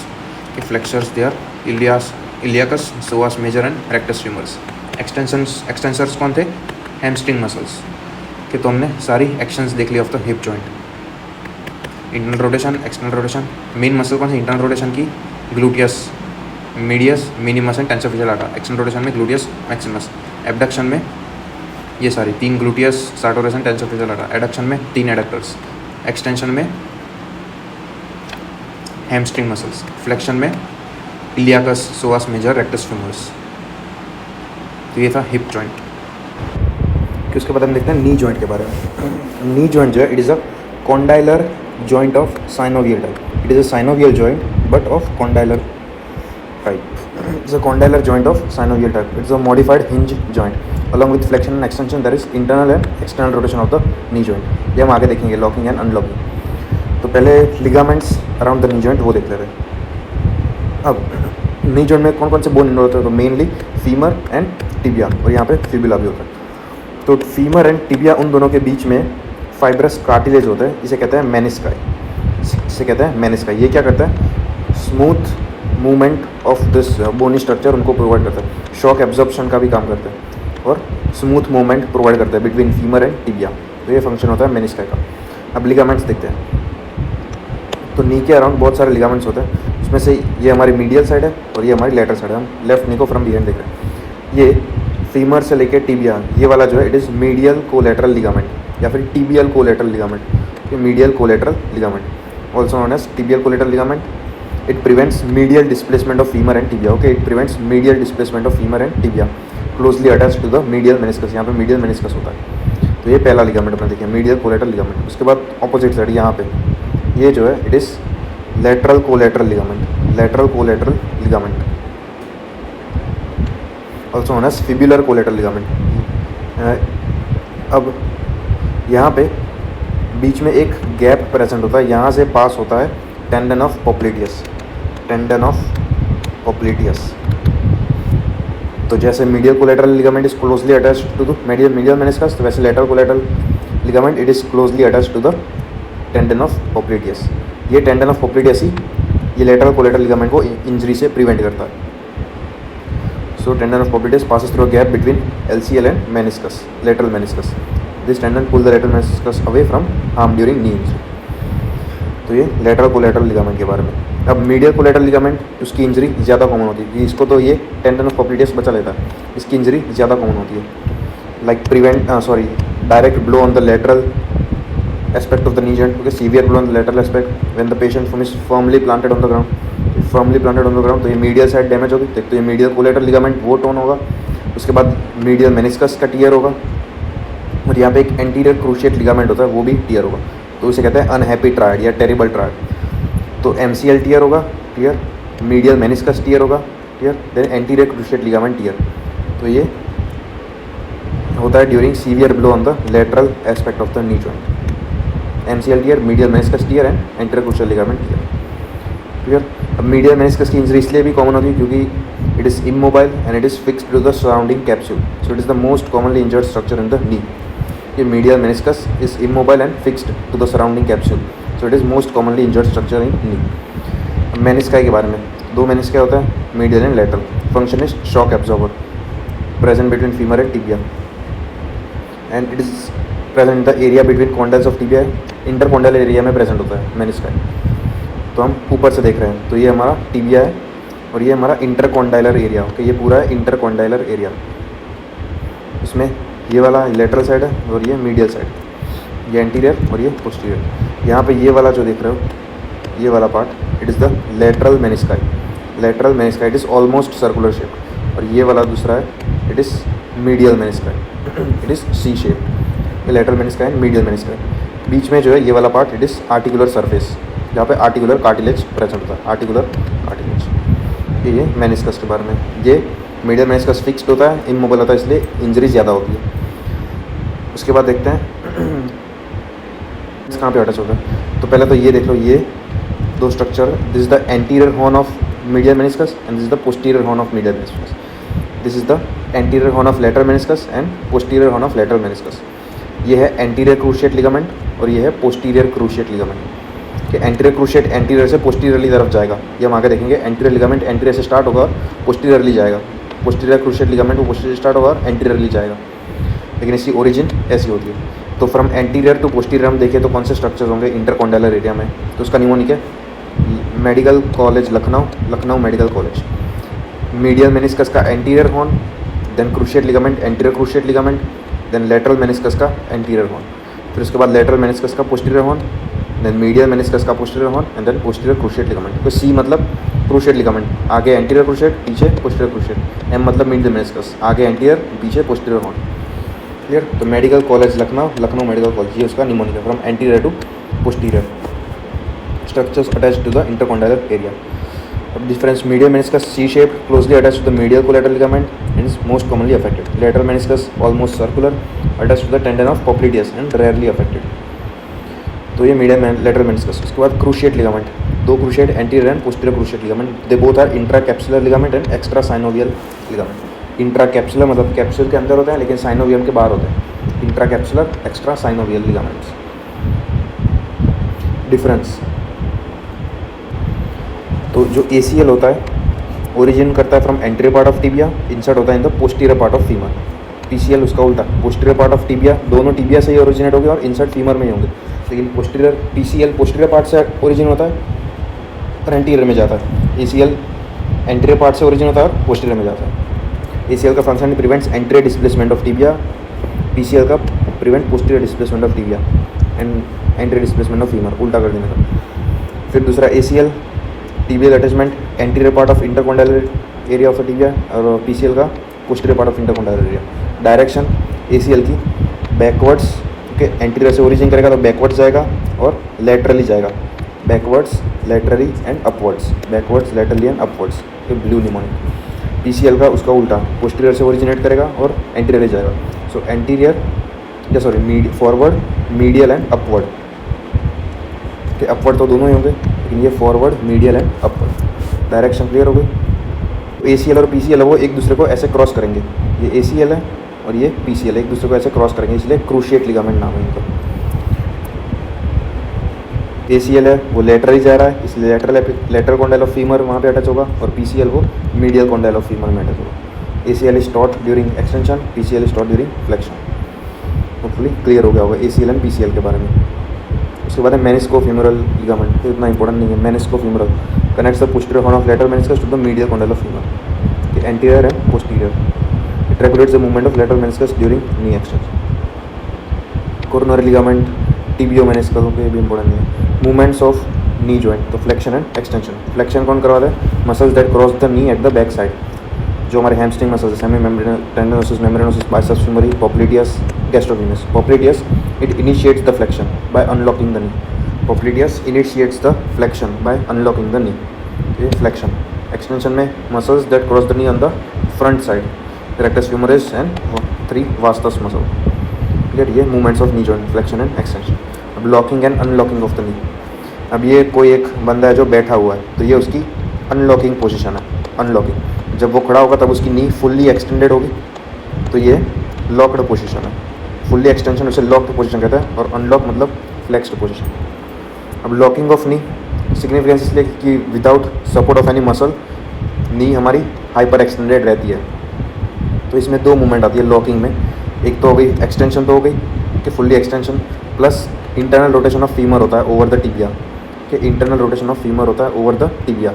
के flexors they are iliacus, psoas major and rectus femoris. Extensors कौन थे? हैमस्ट्रिंग मसल्स के, तो हमने सारी एक्शंस देख ली of the hip joint. Internal rotation, external rotation, main muscle कौन सी इंटरनल रोटेशन की? Gluteus medius, minimus and tensor facial lata. External rotation में ग्लूटियस मैक्सिमस। एबडक्शन में ये सारी 3 gluteus, sartorius and tensor facial lata. Adduction में 3 adductors. Extension में hamstring muscles. Flexion में iliacus, psoas major, rectus femoris. तो ये था हिप जॉइंट। कि उसके बाद हम देखते हैं नी जॉइंट के बारे में। नी जॉइंट जो है, it is a condylar joint of synovial type. It is a synovial joint but of condylar type. It's a condylar joint of synovial type. It's a modified hinge joint along with flexion and extension, that is internal and external rotation of the knee joint. ये हम आगे देखेंगे, locking and unlocking. तो पहले ligaments around the knee joint वो देख लेते हैं। अब नी जॉइंट में कौन कौन से बोन इन्वॉल्व होते हैं? तो मेनली फीमर एंड टिबिया, और यहाँ पे फिबुला भी होता है। फीमर एंड टिबिया उन दोनों के बीच में फाइब्रस कार्टिलेज होता है, इसे कहते हैं मेनिस्काई, इसे कहते हैं मेनिस्काई। ये क्या करता है, smooth movement of this bony structure उनको प्रोवाइड करता है, शॉक एब्जॉर्प्शन का भी काम करता है और स्मूथ मूवमेंट प्रोवाइड करता है बिटवीन फीमर एंड टिबिया। तो ये फंक्शन होता है मेनिस्काई का। अब लिगामेंट्स देखते हैं। तो नी के अराउंड बहुत सारे लिगामेंट्स होते हैं, उसमें से ये हमारी मीडियल साइड है और ये हमारी लेटरल साइड है। हम लेफ्ट नी को फ्रॉम बिहाइंड देख रहे हैं। ये फीमर से लेके टिबिया, ये वाला जो है it is medial collateral ligament या फिर टिबियल कोलेटरल लिगामेंट, ये medial collateral ligament also known as tibial collateral ligament. It prevents medial displacement of femur and tibia. Okay, it prevents medial displacement of femur and tibia closely attach to the medial meniscus. यहाँ पे medial meniscus होता है। तो ये पहला ligament अपने देखिए, medial collateral ligament. उसके बाद ऑपोजिट साइड यहाँ पे ये जो है it is lateral collateral ligament, lateral collateral ligament also known as fibular collateral ligament. अब यहाँ पे बीच में एक गैप प्रेजेंट होता है, यहाँ से पास होता है tendon of popliteus, tendon of popliteus. तो जैसे medial collateral ligament is closely attached to the medial meniscus, तो वैसे lateral collateral ligament it is closely attached to the tendon of popliteus. ये टेंडन ऑफ पोप्लिटियस ही ये lateral collateral ligament को injury से prevent करता है। So tendon of popliteus passes through a gap between LCL and meniscus, lateral meniscus. This tendon pull the lateral meniscus away from harm during knee injury. तो ये lateral collateral ligament के बारे में। अब medial collateral ligament उसकी injury ज़्यादा common होती है, इसको तो ये टेंडन ऑफ पोप्लिटियस बचा लेता है, इसकी इंजरी ज़्यादा कॉमन होती है। Like direct blow on the lateral aspect of the knee joint, okay, severe blow on the lateral aspect when the patient form is firmly planted on the ground, तो ये medial side damage होगी, तो ये medial collateral ligament वो tone होगा। उसके बाद medial meniscus का टियर होगा और यहाँ पे एक एंटीरियर क्रूशिएट लिगामेंट होता है, वो भी टियर होगा। तो इसे कहते हैं अनहैप्पी ट्रायड या टेरिबल ट्रायड। तो MCL टियर होगा, टियर, मीडियल मेनिस्कस टियर होगा, tear, then anterior cruciate ligament tear. तो ये होता है during severe blow on the lateral aspect of the knee joint. MCL tear, medial meniscus tear and anterior crucial ligament tear. Clear. अब medial meniscus की injury इसलिए भी common होती है क्योंकि it is immobile and it is fixed to the surrounding capsule, so it is the most commonly injured structure in the knee. ये medial meniscus is immobile and fixed to the surrounding capsule, so it is most commonly injured structure in knee. अब menisci के बारे में, दो menisci होता है, medial and lateral. Function is shock absorber, present between femur and tibia and it is present in the area between condyles of tibia, intercondylar area में present होता है मेनिस्काई। तो हम ऊपर से देख रहे हैं, तो ये हमारा टिबिया है और ये हमारा इंटरकॉन्डाइलर एरिया। ओके, ये पूरा है इंटरकॉन्डाइलर एरिया। इसमें ये वाला लेटरल साइड है और ये मीडियल साइड, ये एंटीरियर और ये पोस्टीरियर। यहाँ पे ये वाला जो देख रहे हो, ये वाला part it is the lateral menisci. Lateral menisci it is almost circular shape और ये वाला दूसरा है it is medial menisci, it is C shape. ये lateral menisci and medial menisci. बीच में जो है ये वाला part it is articular surface, जहाँ पे आर्टिकुलर कार्टिलेज प्रेजेंट होता है, आर्टिकुलर कार्टिलेज। ये मेनिस्कस के बारे में। ये मीडियल मेनिस्कस फिक्स्ड होता है, इमोबाइल होता है, इसलिए इंजरी ज़्यादा होती है। उसके बाद देखते हैं कहाँ पे अटैच होता है। तो पहले तो ये देख लो, ये दो structure, this is the anterior horn of medial meniscus and this is the posterior horn of medial meniscus. This is the anterior horn of lateral meniscus and posterior horn of lateral meniscus. ये है anterior cruciate ligament और ये है posterior cruciate ligament. कि anterior cruciate anterior से posteriorly तरफ जाएगा, ये हम आगे देखेंगे। एंटीरियर लिगामेंट एंटीरियर से स्टार्ट होगा और पोस्टीरियरली जाएगा। पोस्टीरियर क्रूशिएट लिगामेंट वो पोस्टीरियर स्टार्ट होगा और एंटीरियरली जाएगा, लेकिन इसकी ओरिजिन ऐसी होती है। तो फ्रॉम एंटीरियर टू पोस्टीरियर हम देखें तो कौन से स्ट्रक्चर्स होंगे इंटरकॉन्डाइलर एरिया में। तो उसका निमोनिक है medical college Lucknow, Lucknow medical college. Medial meniscus का anterior horn, then cruciate ligament, anterior cruciate ligament, then lateral meniscus का एंटीरियर हॉर्न, फिर उसके बाद लेटरल मेनिस्कस का posterior horn, then medial meniscus का posterior horn and then posterior cruciate ligament. तो C मतलब cruciate ligament, आगे एंटीरियर क्रूशिएट, पीछे पोस्टीरियर क्रूशिएट। एम मतलब मीडियल मेनिस्कस, आगे एंटीरियर, पीछे पोस्टीरियर हॉर्न। क्लियर। तो medical college Lucknow, Lucknow medical college, ये उसका निमोनिक है from anterior to posterior. Structures attached to the intercondylar area. अब difference, medial meniscus C shape closely attached to the medial collateral ligament and is most commonly affected. Lateral meniscus almost circular, attached to the tendon of popliteus and rarely affected. तो ये medial lateral meniscus. उसके बाद cruciate ligament, दो cruciate anterior and posterior cruciate ligament, they both are intra capsular ligament and extra synovial ligament. Intra capsular मतलब capsule के अंदर होते हैं लेकिन साइनोवियम के बाहर होते हैं। Intracapsular extra synovial ligaments. Difference, तो जो ACL होता है ओरिजिन करता है from anterior part of tibia, insert होता है in the posterior part of femur. PCL उसका उल्टा, पोस्टीरियर पार्ट ऑफ टिबिया, दोनों टिबिया से ही ओरिजिनेट होंगे और इंसर्ट फीमर में ही होंगे, लेकिन पोस्टीरियर PCL पोस्टीरियर पार्ट से ओरिजिन होता है और एंटीरियर में जाता है। ACL एंटीरियर पार्ट से ओरिजिन होता है और पोस्टीरियर में जाता है। ACL का function prevents anterior displacement of tibia, PCL का prevent posterior displacement of tibia and anterior displacement of femur, उल्टा कर देने का। फिर दूसरा ACL tibial attachment anterior part of intercondylar area of tibia और PCL का posterior part of intercondylar area. Direction ACL की बैकवर्ड्स, ओके, एंटीरियर से ओरिजिन करेगा तो बैकवर्ड्स जाएगा और लेटरली जाएगा, backwards laterally and upwards, backwards laterally and upwards, ये ब्लू निमोनिक। PCL का उसका उल्टा, पोस्टीरियर से ओरिजिनेट करेगा और एंटीरियर जाएगा, सो एंटीरियर या sorry forward, medial and upward, कि अपवर्ड तो दोनों ही होंगे लेकिन ये forward, medial and upward. Direction clear हो गई। ACL और PCL है वो एक दूसरे को ऐसे क्रॉस करेंगे, ये ACL है और ये PCL एक दूसरे को ऐसे क्रॉस करेंगे, इसलिए क्रूशिएट लिगामेंट नाम है इनका। ACL है वो लेटरली जा रहा है, इसलिए लेटरल कॉन्डाइल ऑफ फीमर वहाँ पे अटैच होगा, और PCL वो मीडियल कॉन्डाइल ऑफ फीमर में अटैच होगा। ACL is taught during extension, PCL is taught during flexion. Hopefully clear हो गया होगा ACL एंड PCL के बारे में। उसके बाद है मेनिस्को-फीमोरल लिगामेंट, तो इतना इंपॉर्टेंट नहीं है। Meniscofemoral connects the posterior horn of lateral meniscus to the medial condyle of femur, ये anterior and posterior. It regulates the movement of lateral meniscus during knee extension. Coronary ligament tibio meniscal के भी important नहीं है। Movements of knee joint, तो flexion and extension. Flexion कौन करवाता है? Muscles that cross the knee at the back side, जो हमारे hamstring muscles, semi membranal tendinosus, मेम्ब्रेनोसिस, biceps femoris, popliteus, gastrocnemius. Popliteus it initiates the flexion by unlocking the knee, popliteus initiates the flexion by unlocking the knee, ये flexion. Extension में muscles that cross the knee on the front side, rectus femoris and 3 vastus muscle, clear. ये movements of knee joint, flexion and extension. अब locking and unlocking of the knee, अब ये कोई एक बंदा है जो बैठा हुआ है, तो ये उसकी अनलॉकिंग पोजीशन है। अनलॉकिंग, जब वो खड़ा होगा तब उसकी नी फुल्ली एक्सटेंडेड होगी, तो ये लॉक्ड पोजीशन है। फुल्ली एक्सटेंशन उसे लॉक्ड पोजीशन कहता है, और अनलॉक मतलब फ्लेक्स्ड पोजीशन। अब लॉकिंग ऑफ नी सिग्निफिकेंस इसलिए कि without support of any muscle knee हमारी हाइपर एक्सटेंडेड रहती है, तो इसमें 2 मूवमेंट आती है लॉकिंग में। एक तो हो गई एक्सटेंशन, तो हो गई कि fully extension, plus internal rotation of femur होता है ओवर द टिबिया, कि इंटरनल रोटेशन ऑफ फीमर होता है ओवर द टिबिया,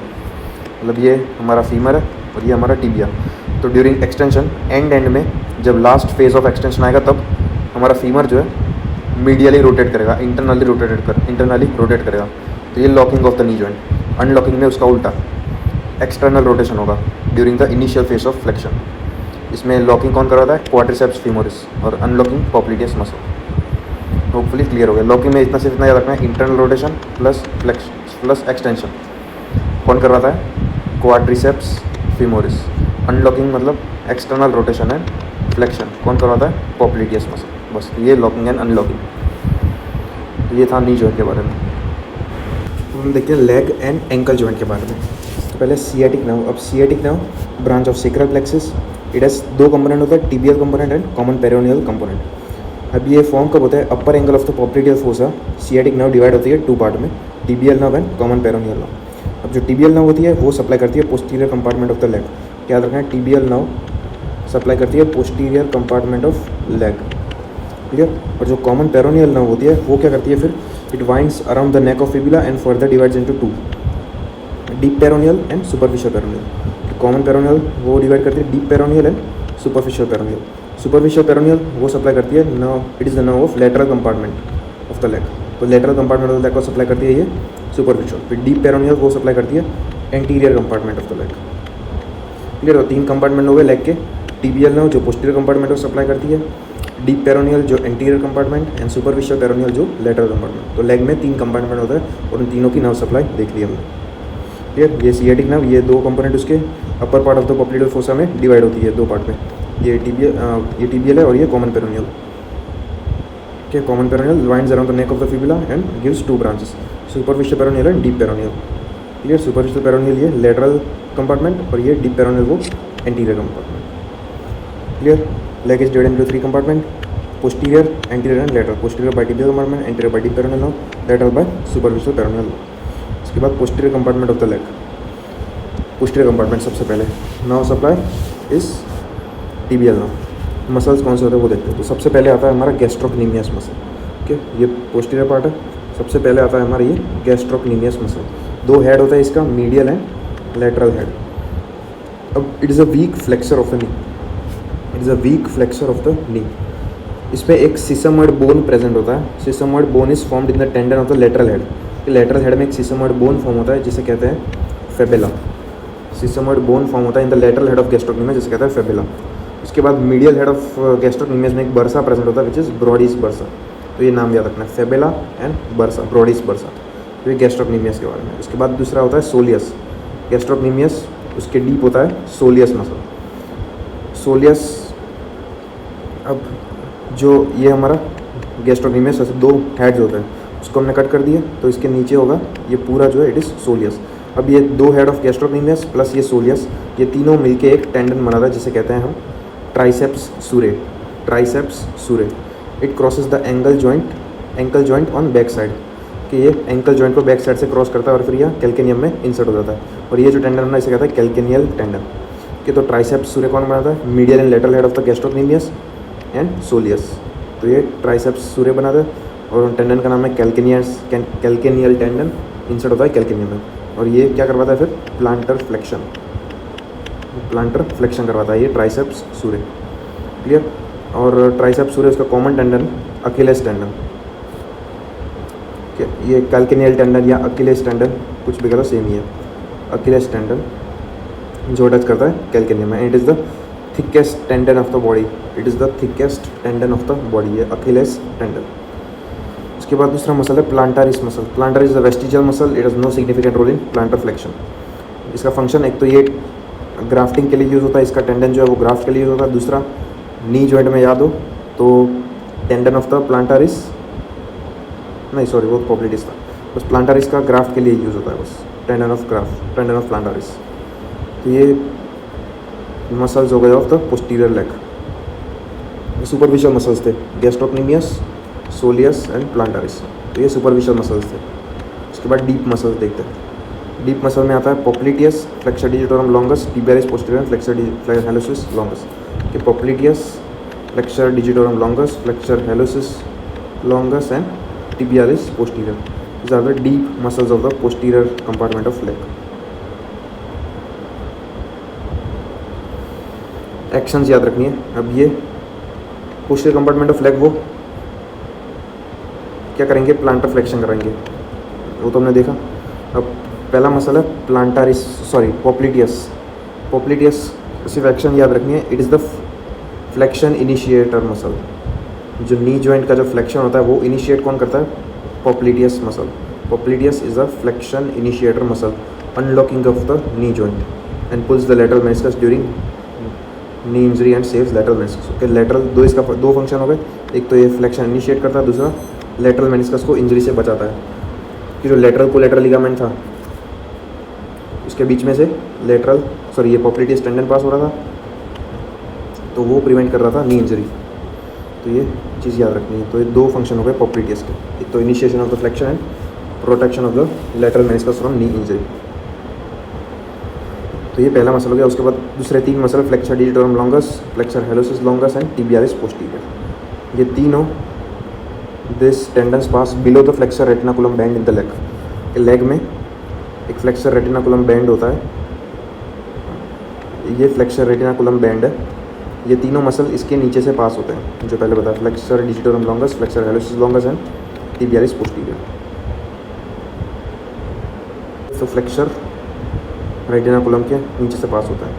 मतलब ये हमारा फीमर है और ये हमारा टिबिया। तो ड्यूरिंग एक्सटेंशन एंड में जब लास्ट फेज ऑफ एक्सटेंशन आएगा तब हमारा फीमर जो है मीडियली रोटेट करेगा, इंटरनली रोटेट करेगा, तो ये locking of the knee joint. Unlocking में उसका उल्टा एक्सटर्नल रोटेशन होगा during the initial phase of flexion. इसमें लॉकिंग कौन करवाता है? क्वाड्रिसेप्स फीमोरिस, और अनलॉकिंग पोप्लिटियस मसल। होपफुली क्लियर हो गया। लॉकिंग में इतना सिर्फ इतना याद रखना है, internal rotation plus flexion plus extension कौन करवाता है? Quadriceps femoris. अनलॉकिंग मतलब एक्सटर्नल रोटेशन एंड फ्लेक्शन कौन करवाता है? पोप्लिटियस मसल। बस ये लॉकिंग एंड अनलॉकिंग, तो ये था नी जॉइंट के बारे में। तो हम देखते हैं लेग एंड एंकल जॉइंट के बारे में। तो पहले सियाटिक नर्व। अब sciatic nerve branch of sacral plexus, it has 2 component होता है, tibial component and common peroneal component. अब ये फॉर्म कब होता है? Upper angle of the popliteal fossa sciatic nerve divide होती है 2 पार्ट में, tibial nerve and common peroneal nerve. अब जो टिबियल नर्व होती है वो सप्लाई करती है posterior compartment of the leg. याद रखना है, टिबियल नर्व सप्लाई करती है posterior compartment of leg, clear. और जो कॉमन पेरोनियल नर्व होती है वो क्या करती है फिर? It winds around the neck of fibula and further divides into 2, deep peroneal and superficial peroneal. Common peroneal वो डिवाइड करती है deep peroneal and superficial peroneal. Superficial peroneal वो सप्लाई करती है nerve, it is the nerve of lateral compartment of the leg, तो lateral compartment of the leg को supply करती है ये सुपरफिशियल। फिर डीप पेरोनियल वो सप्लाई करती है anterior compartment of the leg, clear. तो 3 कंपार्टमेंट हो गए लेग के। टिबियल नर्व जो पोस्टीरियर कंपार्टमेंट को सप्लाई करती है, डीप पेरोनियल जो anterior compartment, and superficial peroneal जो लेटरल कंपार्टमेंट। तो लेग में 3 कंपार्टमेंट होता है और उन तीनों की नर्व सप्लाई देख ली हमने, क्लियर। ये सियाटिक नर्व, ये 2 कंपोनेंट उसके upper part of the popliteal fossa में डिवाइड होती है 2 पार्ट में, ये टिबियल है और ये common peroneal, okay। Common peroneal winds around the neck of the fibula and gives 2 branches, superficial peroneal and deep peroneal, clear. Superficial peroneal ये lateral compartment और ये डीप पेरोनियल वो anterior compartment, clear. Leg is divided into 3 compartment, posterior, anterior and lateral. Posterior by tibial compartment, anterior by deep peroneal nerve, lateral by superficial peroneal nerve. उसके बाद posterior compartment of the leg. posterior compartment सबसे पहले. Now supply is tibial nerve. Muscles कौन से होते हैं वो देखते हैं. तो सबसे पहले आता है हमारा गैस्ट्रोक्नीमियस मसल. ओके, ये पोस्टीरियर पार्ट है. सबसे पहले आता है हमारा ये गैस्ट्रोक्नीमियस मसल. दो हेड होता है इसका, मीडियल एंड लेटरल हेड. अब it is a weak flexor of the knee. It is a weak flexor of the knee. इस पर एक सिसमॉइड बोन प्रेजेंट होता है. Sesamoid bone is formed in the tendon of the lateral head. Lateral head में एक sesamoid bone form होता है जिसे कहते हैं फेबेला. सिसमॉइड बोन फॉर्म होता है in the lateral head of gastrocnemius जिसे कहते हैं फेबेला. उसके बाद मीडियल हेड ऑफ गैस्ट्रोक्नीमियस में एक बर्सा प्रेजेंट होता है विच इज़ ब्रॉडीज बर्सा. तो ये नाम याद रखना है, फेबेला एंड बर्सा, ब्रॉडीज बर्सा. तो ये गैस्ट्रोक्नीमियस के बारे में. उसके बाद दूसरा होता है सोलियस. गैस्ट्रोक्नीमियस उसके डीप होता है सोलियस मसल. सोलियस, अब जो ये हमारा गैस्ट्रोक्नीमियस वैसे दो हेड्स होते हैं, उसको हमने कट कर दिया तो इसके नीचे होगा ये पूरा जो है इट इज़ सोलियस. अब ये दो हेड ऑफ गैस्ट्रोक्नीमियस प्लस ये सोलियस, ये तीनों मिलके एक टेंडन बनाता है जिसे कहते हैं हम triceps surae. Triceps surae. It crosses the ankle joint on back side. कि ये एंकल जॉइंट को बैक साइड से क्रॉस करता है और फिर यह कैल्केनियम में इंसर्ट हो जाता है. और ये जो टेंडन है इसे कहता है कैल्केनियल टेंडन. कि तो ट्राइसेप्स सूरे कौन बनाता है? Medial and lateral head of the gastrocnemius and soleus. तो ये ट्राइसेप्स सूरे बनाता है और टेंडन का नाम है कैल्केनियल टेंडन. इंसर्ट होता है कैल्केनियम में. और ये क्या करवाता है फिर? प्लांटर फ्लेक्शन करवाता है ये ट्राइसेप्स सूरे. क्लियर. और ट्राइसेप्स सूरे उसका कॉमन टेंडन अकिलेस टेंडन. ये कैल्केनियल टेंडन या अकिलेस टेंडन कुछ भी करो सेम ही है. अकिलेस टेंडन जो टच करता है कैल्केनियम में. It is the thickest tendon of the body. It is the thickest tendon of the body, ये अकिलेस टेंडन. उसके बाद दूसरा मसल है plantaris muscle. Plantaris is a vestigial muscle. It has no significant role in plantar flexion. इसका फंक्शन एक तो ये ग्राफ्टिंग के लिए यूज़ होता है, इसका टेंडन जो है वो ग्राफ्ट के लिए यूज़ होता है. दूसरा नी जॉइंट में याद हो तो टेंडन ऑफ द प्लांटारिस, नहीं सॉरी वो पॉप्लिटिस था. बस प्लांटारिस का ग्राफ्ट के लिए यूज़ होता है, बस टेंडन ऑफ प्लांटारिस. तो ये मसल्स हो गए of the posterior leg. Superficial muscles थे गैस्ट्रोक्नीमियस, सोलियस एंड प्लांटारिस. तो ये सुपरफिशियल मसल्स थे. उसके बाद डीप मसल्स देखते हैं. डीप मसल में आता है popliteus, flexor digitorum longus, tibialis posterior, flexor hallucis longus. कि popliteus, flexor digitorum longus, flexor hallucis longus and tibialis posterior. These are the deep muscles of the posterior compartment of leg. Actions याद रखनी है. अब ये posterior compartment of leg वो क्या करेंगे? Planter flexion करेंगे, वो तो हमने देखा. अब पहला मसल है पॉप्लिटियस. सिर्फ एक्शन याद रखनी है. It is the flexion initiator muscle. जो नी जॉइंट का जो फ्लेक्शन होता है वो इनिशिएट कौन करता है? Popliteus muscle. Popliteus is a flexion initiator muscle unlocking of the knee joint and pulls the lateral meniscus during knee injury and saves lateral meniscus. Okay, lateral इसका दो फंक्शन हो गए. एक तो ये फ्लेक्शन इनिशिएट करता है, दूसरा लेटरल मेनिस्कस को इंजरी से बचाता है. कि जो लेटरल कोलैटरल लिगामेंट था उसके बीच में से ये पॉप्लिटियस टेंडन पास हो रहा था तो वो प्रिवेंट कर रहा था नी इंजरी. तो ये चीज़ याद रखनी है. तो ये दो फंक्शन हो गए पॉप्लिटियस के. एक तो initiation of the flexion and protection of the lateral meniscus from knee injury. तो ये पहला मसल हो गया. उसके बाद दूसरे तीन muscle flexor digitorum longus, flexor hallucis longus and tibialis posterior. ये तीनों this tendons pass below the flexor retinaculum band in the leg. Leg में एक फ्लेक्सर रेटिनाकुलम बैंड होता है. ये फ्लेक्सर रेटिनाकुलम बैंड है. ये तीनों मसल इसके नीचे से पास होते हैं जो पहले बताया. Flexor digitorum longus, flexor hallucis longus and tibialis posterior. तो फ्लेक्सर रेटिनाकुलम के नीचे से पास होता है.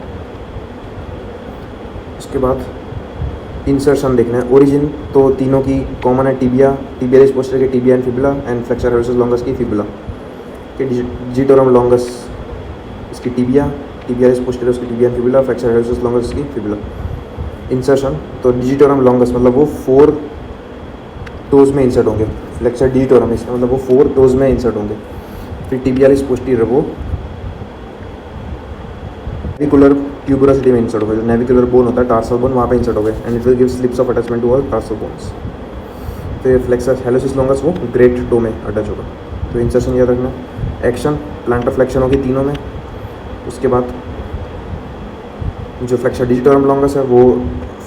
उसके बाद इंसर्शन देखना है. ओरिजिन तो तीनों की कॉमन है. टिबियालिस पोस्टीरियर के tibia and fibula and flexor hallucis longus की फिबुला. के डिजिटोरम लॉन्गस इसकी टिबियालिस पोस्टीरियर उसकी tibia and fibula, flexor hallucis longus इसकी फिबुला. इंसर्शन तो डिजिटोरम लॉन्गस मतलब वो 4 टोज में इंसर्ट होंगे. फ्लेक्सर डिजिटोरम इसका मतलब वो 4 टोज में इंसर्ट होंगे. फिर टिबियालिस पोस्टीरियर वो क्लेविकुलर ट्यूबरोसिटी में इंसर्ट हो गए, जो नेविकुलर बोन होता है टार्सल बोन वहाँ पे इंसर्ट हो गए, and it will give slips of attachment to all tarsal bones. फिर फ्लेक्सर हेलोसिस लॉन्गस वो ग्रेट टो में अटैच होगा। तो इंसर्शन याद रखना। एक्शन प्लांटर फ्लेक्शन होगी तीनों में। उसके बाद जो फ्लेक्सर डिजिटोरम लॉन्गस है वो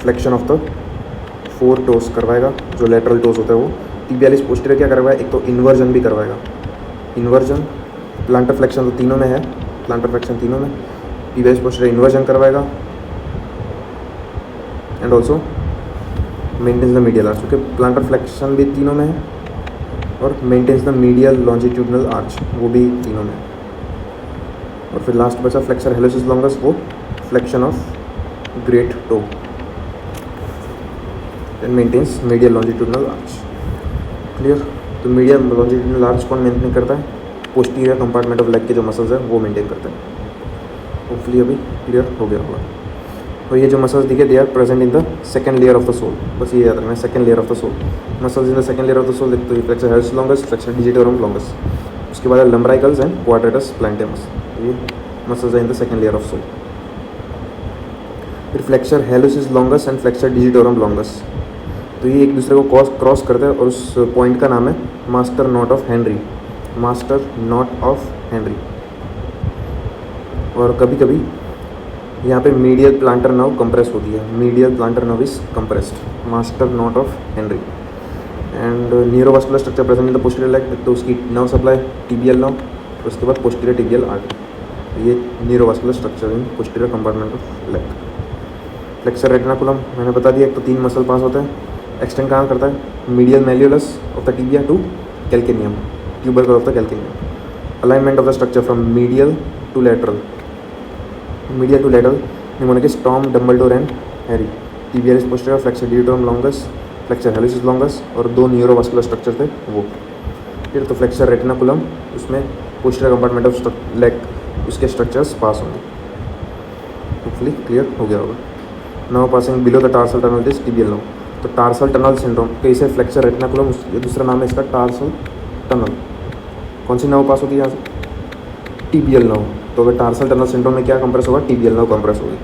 फ्लेक्शन ऑफ द 4 टोस करवाएगा, जो लेटरल टोस होता है वो। टिबियालिस पोस्टीरियर क्या करवाएगा, एक तो इन्वर्जन भी करवाएगा, इन्वर्जन। प्लांटर फ्लेक्शन तो तीनों में है, प्लांटर फ्लेक्शन तीनों में। टिबियालिस पोस्टीरियर इन्वर्जन करवाएगा and also maintains the medial arch, क्योंकि प्लांटर फ्लेक्शन भी तीनों में है और maintains the medial longitudinal arch वो भी तीनों में है। और फिर लास्ट बचा फ्लेक्सर हेलोसिस लॉन्गस, वो flexion of great toe and maintains medial longitudinal arch. Clear. तो मीडियल लॉन्जिट्यूडनल आर्च कौन मेंटेन करता है, पोस्टीरियर कंपार्टमेंट ऑफ लेग के जो मसल्स है वो मेंटेन करते हैं। होपफुली अभी क्लियर हो गया होगा। और ये जो मसल्स दिखे they are present in the second layer of the sole, बस ये याद रखना है, second layer of the sole. Muscles in the second layer of the sole, तो ये flexor hallucis longus, flexor digitorum longus, उसके बाद लम्ब्राइकल्स एंड क्वाड्रेटस प्लांटेमस, ये मसल्स है in the second layer of sole. फिर flexor hallucis longus and flexor digitorum longus, तो ये एक दूसरे को क्रॉस करते हैं और उस पॉइंट का नाम है master not of Henry, master not of Henry. और कभी कभी यहाँ पे मीडियल प्लांटर नर्व कंप्रेस होती है, medial planter nerve is compressed, master not of Henry. And neurovascular structure present in the posterior leg, तो उसकी नर्व सप्लाई टिबियल नर्व, उसके बाद पोस्टीरियर टिबियल आर्टरी, ये neurovascular structure in posterior compartment of leg. Flexor retinaculum मैंने बता दिया, एक तो 3 मसल पास होता है, एक्सटेंड कहाँ करता है, medial malleolus of the tibia to calcaneum, tubercle of the calcaneum. Alignment of the structure from medial to lateral, medial to lateral mnemonics Tom Dumbledore and Harry. Tibialis posterior, flexor digitorum longus, flexor hallucis longus, और 2 neurovascular structure थे वो। फिर तो flexor retinaculum, उसमें posterior compartment of leg, उसके structures pass होंगे। Hopefully clear हो गया होगा। Now passing below the tarsal tunnel this tibial nerve, तो टार्सल टनल सिंड्रोम, कैसे फ्लेक्सर रेटिनाकुलम, ये दूसरा नाम है इसका टार्सल टनल। कौन सी नर्व पास होती है यहाँ से, टिबियल नर्व। तो अगर टार्सल टनल सिंड्रोम में क्या कंप्रेस होगा, टिबियल नर्व कंप्रेस होगी।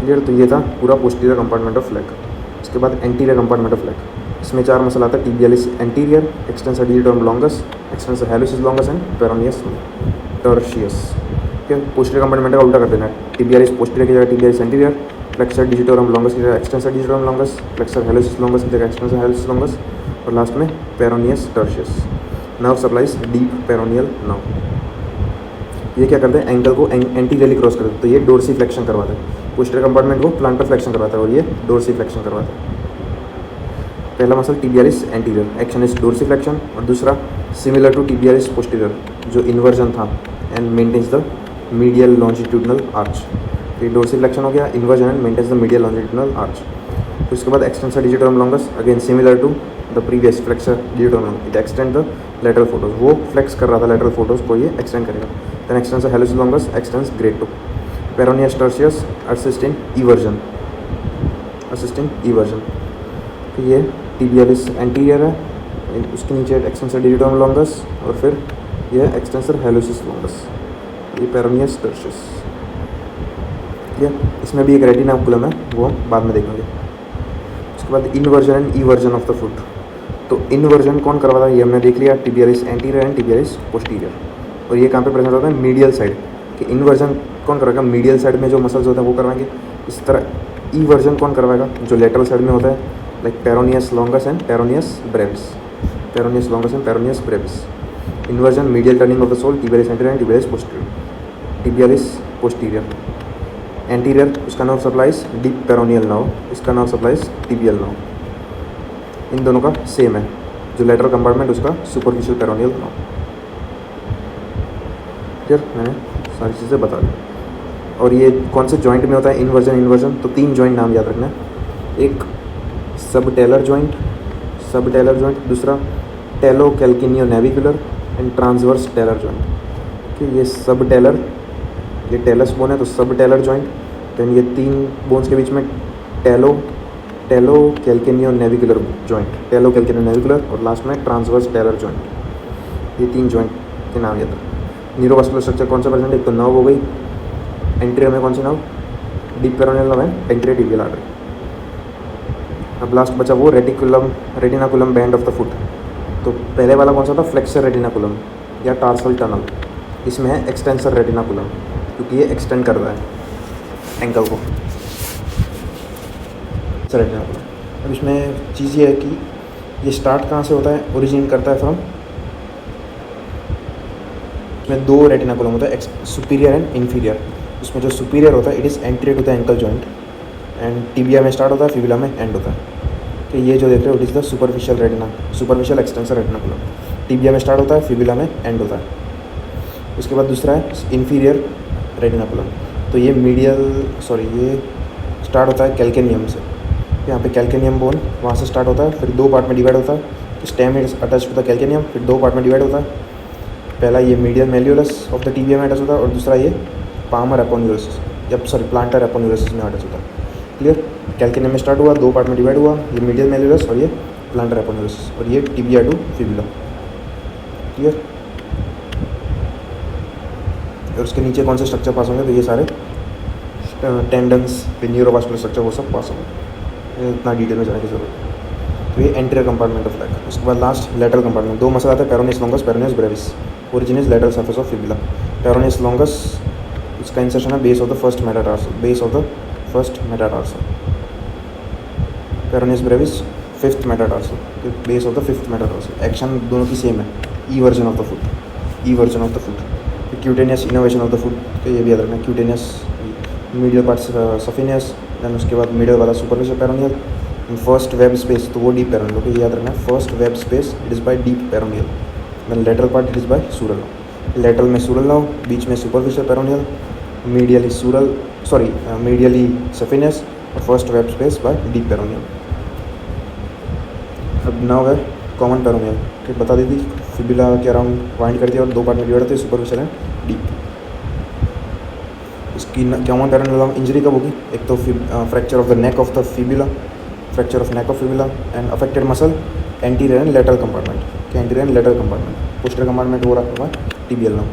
क्लियर। तो ये था पूरा पोस्टीरियर कंपार्टमेंट ऑफ लेग। उसके बाद एंटीरियर कंपार्टमेंट ऑफ लेग, इसमें 4 मसल आता है, tibialis anterior, extensor digitorum longus, extensor hallucis longus and peroneus tertius. ठीक है, पोस्टीरियर कंपार्टमेंट का उल्टा कर देना, टिबियालिस पोस्टीरियर की जगह tibialis anterior, flexor digitorum longus की जगह extensor digitorum longus, flexor hallucis longus की जगह एक्सटेंसर हेलोसिस लॉन्गस, और लास्ट में peroneus tertius. Nerve supplies deep peroneal nerve. ये क्या करते हैं, एंकल को एंटीरियरली क्रॉस करते हैं, तो ये डोर्सी फ्लेक्शन करवाते हैं, पोस्टीरियर कंपार्टमेंट को प्लांटर फ्लेक्शन करवाता है और ये डोर्सी फ्लेक्शन करवाता है। पहला muscle tibialis anterior, action is dorsiflexion, और दूसरा सिमिलर टू टिबियालिस पोस्टीरियर जो इन्वर्जन था and maintains the medial longitudinal arch. ये डोर्सी फ्लेक्शन हो गया, inversion and maintains the medial longitudinal arch. फिर उसके बाद extensor digitorum longus, again similar to the previous flexor digitorum, it extend the lateral photos, वो flex कर रहा था लेटरल फोटोज को, ये एक्सटेंड करेगा। Then extensor hallucis longus extends great toe, peroneus tertius assist in eversion, assist in eversion. तो ये tibialis anterior है, उसके नीचे एक्सटेंसर डिजिटोरम लॉन्गस, और फिर ये एक्सटेंसर हेलोसिस लॉन्गस, ये पेरोनियस टर्शियस। ठीक है, इसमें भी एक रेटिनाकुलम है, वो हम बाद में देखेंगे। उसके बाद inversion and eversion of the foot, तो इन्वर्जन कौन करवाता है, ये हमने देख लिया, tibialis anterior and tibialis posterior. और ये कहाँ पे प्रेजेंट होता है, मीडियल साइड, कि इन्वर्जन कौन करवाएगा, मीडियल साइड में जो मसल्स होते हैं वो करवाएंगे। इस तरह ईवर्जन कौन करवाएगा, जो लेटरल साइड में होता है, like peroneus longus and peroneus brevis, peroneus longus and peroneus brevis. Inversion medial turning of the sole, tibialis anterior and tibialis posterior. Tibialis posterior anterior, उसका nerve supplies deep peroneal nerve, इसका nerve supplies tibial nerve. इन दोनों का same है, जो lateral compartment उसका superficial peroneal nerve. फिर मैंने सारी चीज़ें बता दी। और ये कौन से जॉइंट में होता है इन्वर्जन, इन्वर्जन, तो 3 जॉइंट नाम याद रखना है, एक सबटेलर जॉइंट, सबटेलर जॉइंट, दूसरा talo calcaneo navicular and transverse talar joint. कि ये सबटेलर, ये टेलस बोन है तो सबटेलर जॉइंट, देन ये 3 बोन्स के बीच में टेलो calcaneo navicular joint, टेलो calcaneo navicular, और लास्ट में ट्रांसवर्स टेलर जॉइंट। ये 3 जॉइंट के नाम याद रखना। न्यूरोवास्कुलर स्ट्रक्चर कौन सा प्रेजेंट है, एक तो नर्व हो गई, एंटीरियर में कौन सी nerve, deep peroneal nerve and anterior tibial artery. अब लास्ट बचा वो retinaculum band of the foot. तो पहले वाला कौन सा था, फ्लेक्सर रेटिनाकुलम या टार्सल टनल। इसमें है एक्सटेंसर रेटिनाकुलम क्योंकि ये एक्सटेंड कर रहा है एंकल को, रेटिनाकुलम। अब इसमें चीज़ ये है कि ये स्टार्ट कहाँ से होता है, ओरिजिन करता है फ्रॉम, इसमें दो रेटिनाकुलम होता है, सुपीरियर एंड इन्फीरियर। उसमें जो सुपीरियर होता है it is anterior to the ankle joint and tibia में स्टार्ट होता है, फिबुला में एंड होता है। तो ये जो देख रहे हो it is the superficial extensor retinaculum. Tibia में स्टार्ट होता है, फिबुला में एंड होता है। उसके बाद दूसरा है इन्फीरियर रेटिनाकुलम। तो ये ये स्टार्ट होता है कैल्केनियम से। यहाँ पे कैल्केनियम बोन वहाँ से स्टार्ट होता है, फिर दो पार्ट में डिवाइड होता है। Stem is attach to the calcaneum, फिर दो पार्ट में डिवाइड होता है। पहला ये medial malleolus of the tibia में अटैच होता है और दूसरा ये पामर एपोन्यूरोसिस प्लांटर एपोन्यूरोसिस में अटैच होता है। क्लियर, कैल्केनियम में स्टार्ट हुआ, दो पार्ट में डिवाइड हुआ, ये मीडियल मेल्यूलस और ये प्लांटर एपोन्यूरोसिस और ये टिबिया टू फिबुला। क्लियर, और उसके नीचे कौन से स्ट्रक्चर पास होंगे, तो ये सारे टेंडन्स, फिर न्यूरोवास्कुलर स्ट्रक्चर वो सब पास होंगे, इतना डिटेल में जाने की जरूरत है। तो ये एंटीरियर कंपार्टमेंट ऑफ लेग। उसके बाद लास्ट लेटरल कंपार्टमेंट। दो मसल आते हैं, peroneus longus, peroneus brevis. Origin is lateral surface of fibula. Peroneus longus इसका इंसर्शन है base of the first metatarsal, peroneus brevis fifth metatarsal, base of the fifth metatarsal. Action दोनों की same है, eversion of the foot. Cutaneous innovation of the foot, तो ये भी याद रखना, cutaneous medial part saphenous, then उसके बाद मिडिल वाला superficial peroneal, first web space तो वो डीप पेरोनियल, तो ये याद रखना, first web space it is by deep peroneal, then lateral part it is by sural nerve. Lateral में सूरल नाव, बीच में सुपरफिशियल पेरोनियल, मीडियली सफिनियस और first web space by deep peroneal. अब नाव है कॉमन पेरोनियल, ठीक बता दी थी, फिबुला के अराउंड वाइंड करती है और दो पार्ट में डिवाइड होती है, सुपरफिशियल एंड डीप। इसकी कॉमन पेरोनियल इंजरी कब होगी, एक तो fracture of the neck of the fibula, fracture of neck of fibula and affected muscle anterior and lateral compartment. क्या anterior and lateral compartment, posterior compartment हो रहा होगा tibial nerve,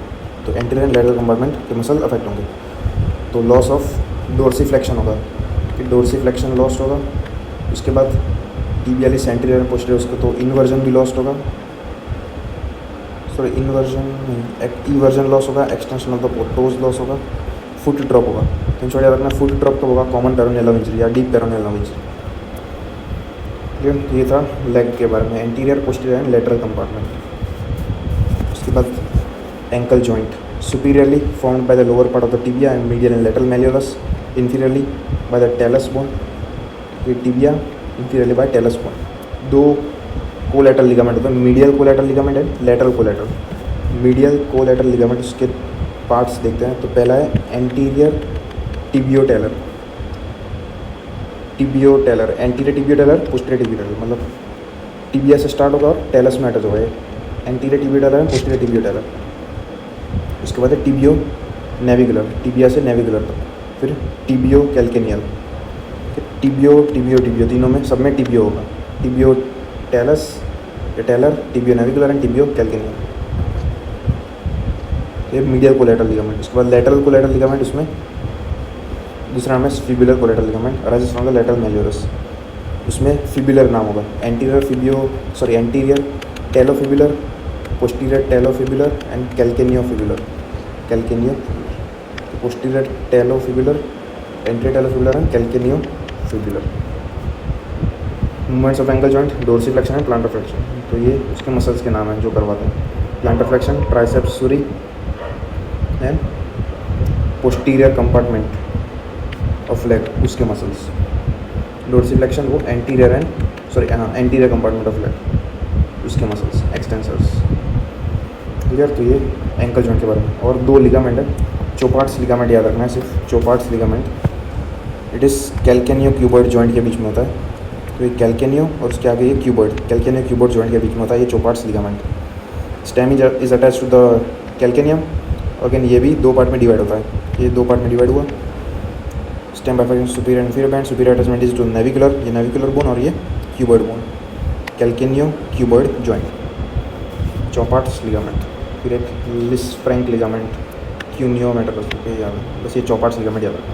तो एंटीरियर एंड लेटरल कंपार्टमेंट के muscle affect होंगे। तो loss of डोर्सीफ्लेक्शन होगा, कि डोर्सीफ्लेक्शन लॉस्ट होगा। उसके बाद टिबियालिस एंटीरियर एंड पोस्टीरियर, उसको तो इन्वर्जन भी लॉस्ट होगा, ईवर्जन लॉस होगा, extension of the toes loss होगा, फुट ड्रॉप होगा। तो छोड़ याद रखना, फुट ड्रॉप कब होगा, कॉमन पेरोनियल इंजरी या डीप पेरोनियल इंजरी। क्लियर, ये था लेग के बारे में, anterior, posterior and lateral compartment. उसके बाद ankle joint, superiorly formed by the lower part of the tibia and medial and lateral malleolus, inferiorly by the talus bone, ये tibia inferiorly bye tells bone. दो collateral ligament होता है, medial collateral ligament and lateral collateral. Medial collateral ligament, उसके parts देखते हैं। तो पहला है anterior tibiotalar, anterior tibiotalar, posterior tibiotalar, मतलब टिबिया से स्टार्ट होगा और टेलस में अटैच होगा, एंटीरियर टिबियोटेलर एंड पोस्टीरियर टिबियोटेलर। उसके बाद है टिबियो नेविकुलर, टिबिया से नेविकुलर तक। फिर टिबियो कैल्केनियल, टिबियो तीनों में, सब में टिबियो होगा, tibio talus, talar, tibio navicular and tibio calcaneal. ये मीडियल कोलैटरल लिगामेंट। उसके बाद लेटरल कोलैटरल लिगामेंट, उसमें दूसरा नाम है fibular collateral ligament, arises from the lateral malleolus. उसमें फिबुलर नाम होगा, anterior talofibular, posterior talofibular and calcaneofibular. Posterior talofibular, anterior talofibular and calcaneofibular. Movements of ankle joint, dorsiflexion and plantar flexion. तो ये उसके मसल्स के नाम हैं जो करवाते हैं। Planter flexion, triceps Suri and posterior compartment of leg, उसके मसल्स। डोर्सीफ्लेक्शन वो एंटीरियर कंपार्टमेंट ऑफ लेग, उसके मसल्स, एक्सटेंसर्स। क्लियर, तो ये एंकल जॉइंट के बारे में। और दो लिगामेंट है, चोपार्ट्स लिगामेंट याद रखना है सिर्फ, Chopart's ligament it is calcaneo cuboid joint के बीच में होता है। तो ये कैल्केनियो और उसके आगे ये क्यूबॉइड, कैल्केनियो क्यूबॉइड जॉइंट के बीच में होता है ये Chopart's ligament. Stem is attach to the calcaneum, again ये भी दो पार्ट में डिवाइड होता है, ये दो पार्ट में डिवाइड हुआ। Stem bifurcation superior and inferior band, superior attachment is to navicular, ये नेविकुलर बोन और ये cuboid bone, calcaneo cuboid joint, Chopart's ligament. फिर एक लिस्फ्रैंक लिगामेंट, क्यूनियो मेटाटार्सल पे याद है, बस ये चौपाट से लिगामेंट याद रखना।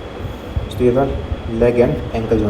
तो ये था लेग एंड एंकल जॉइंट।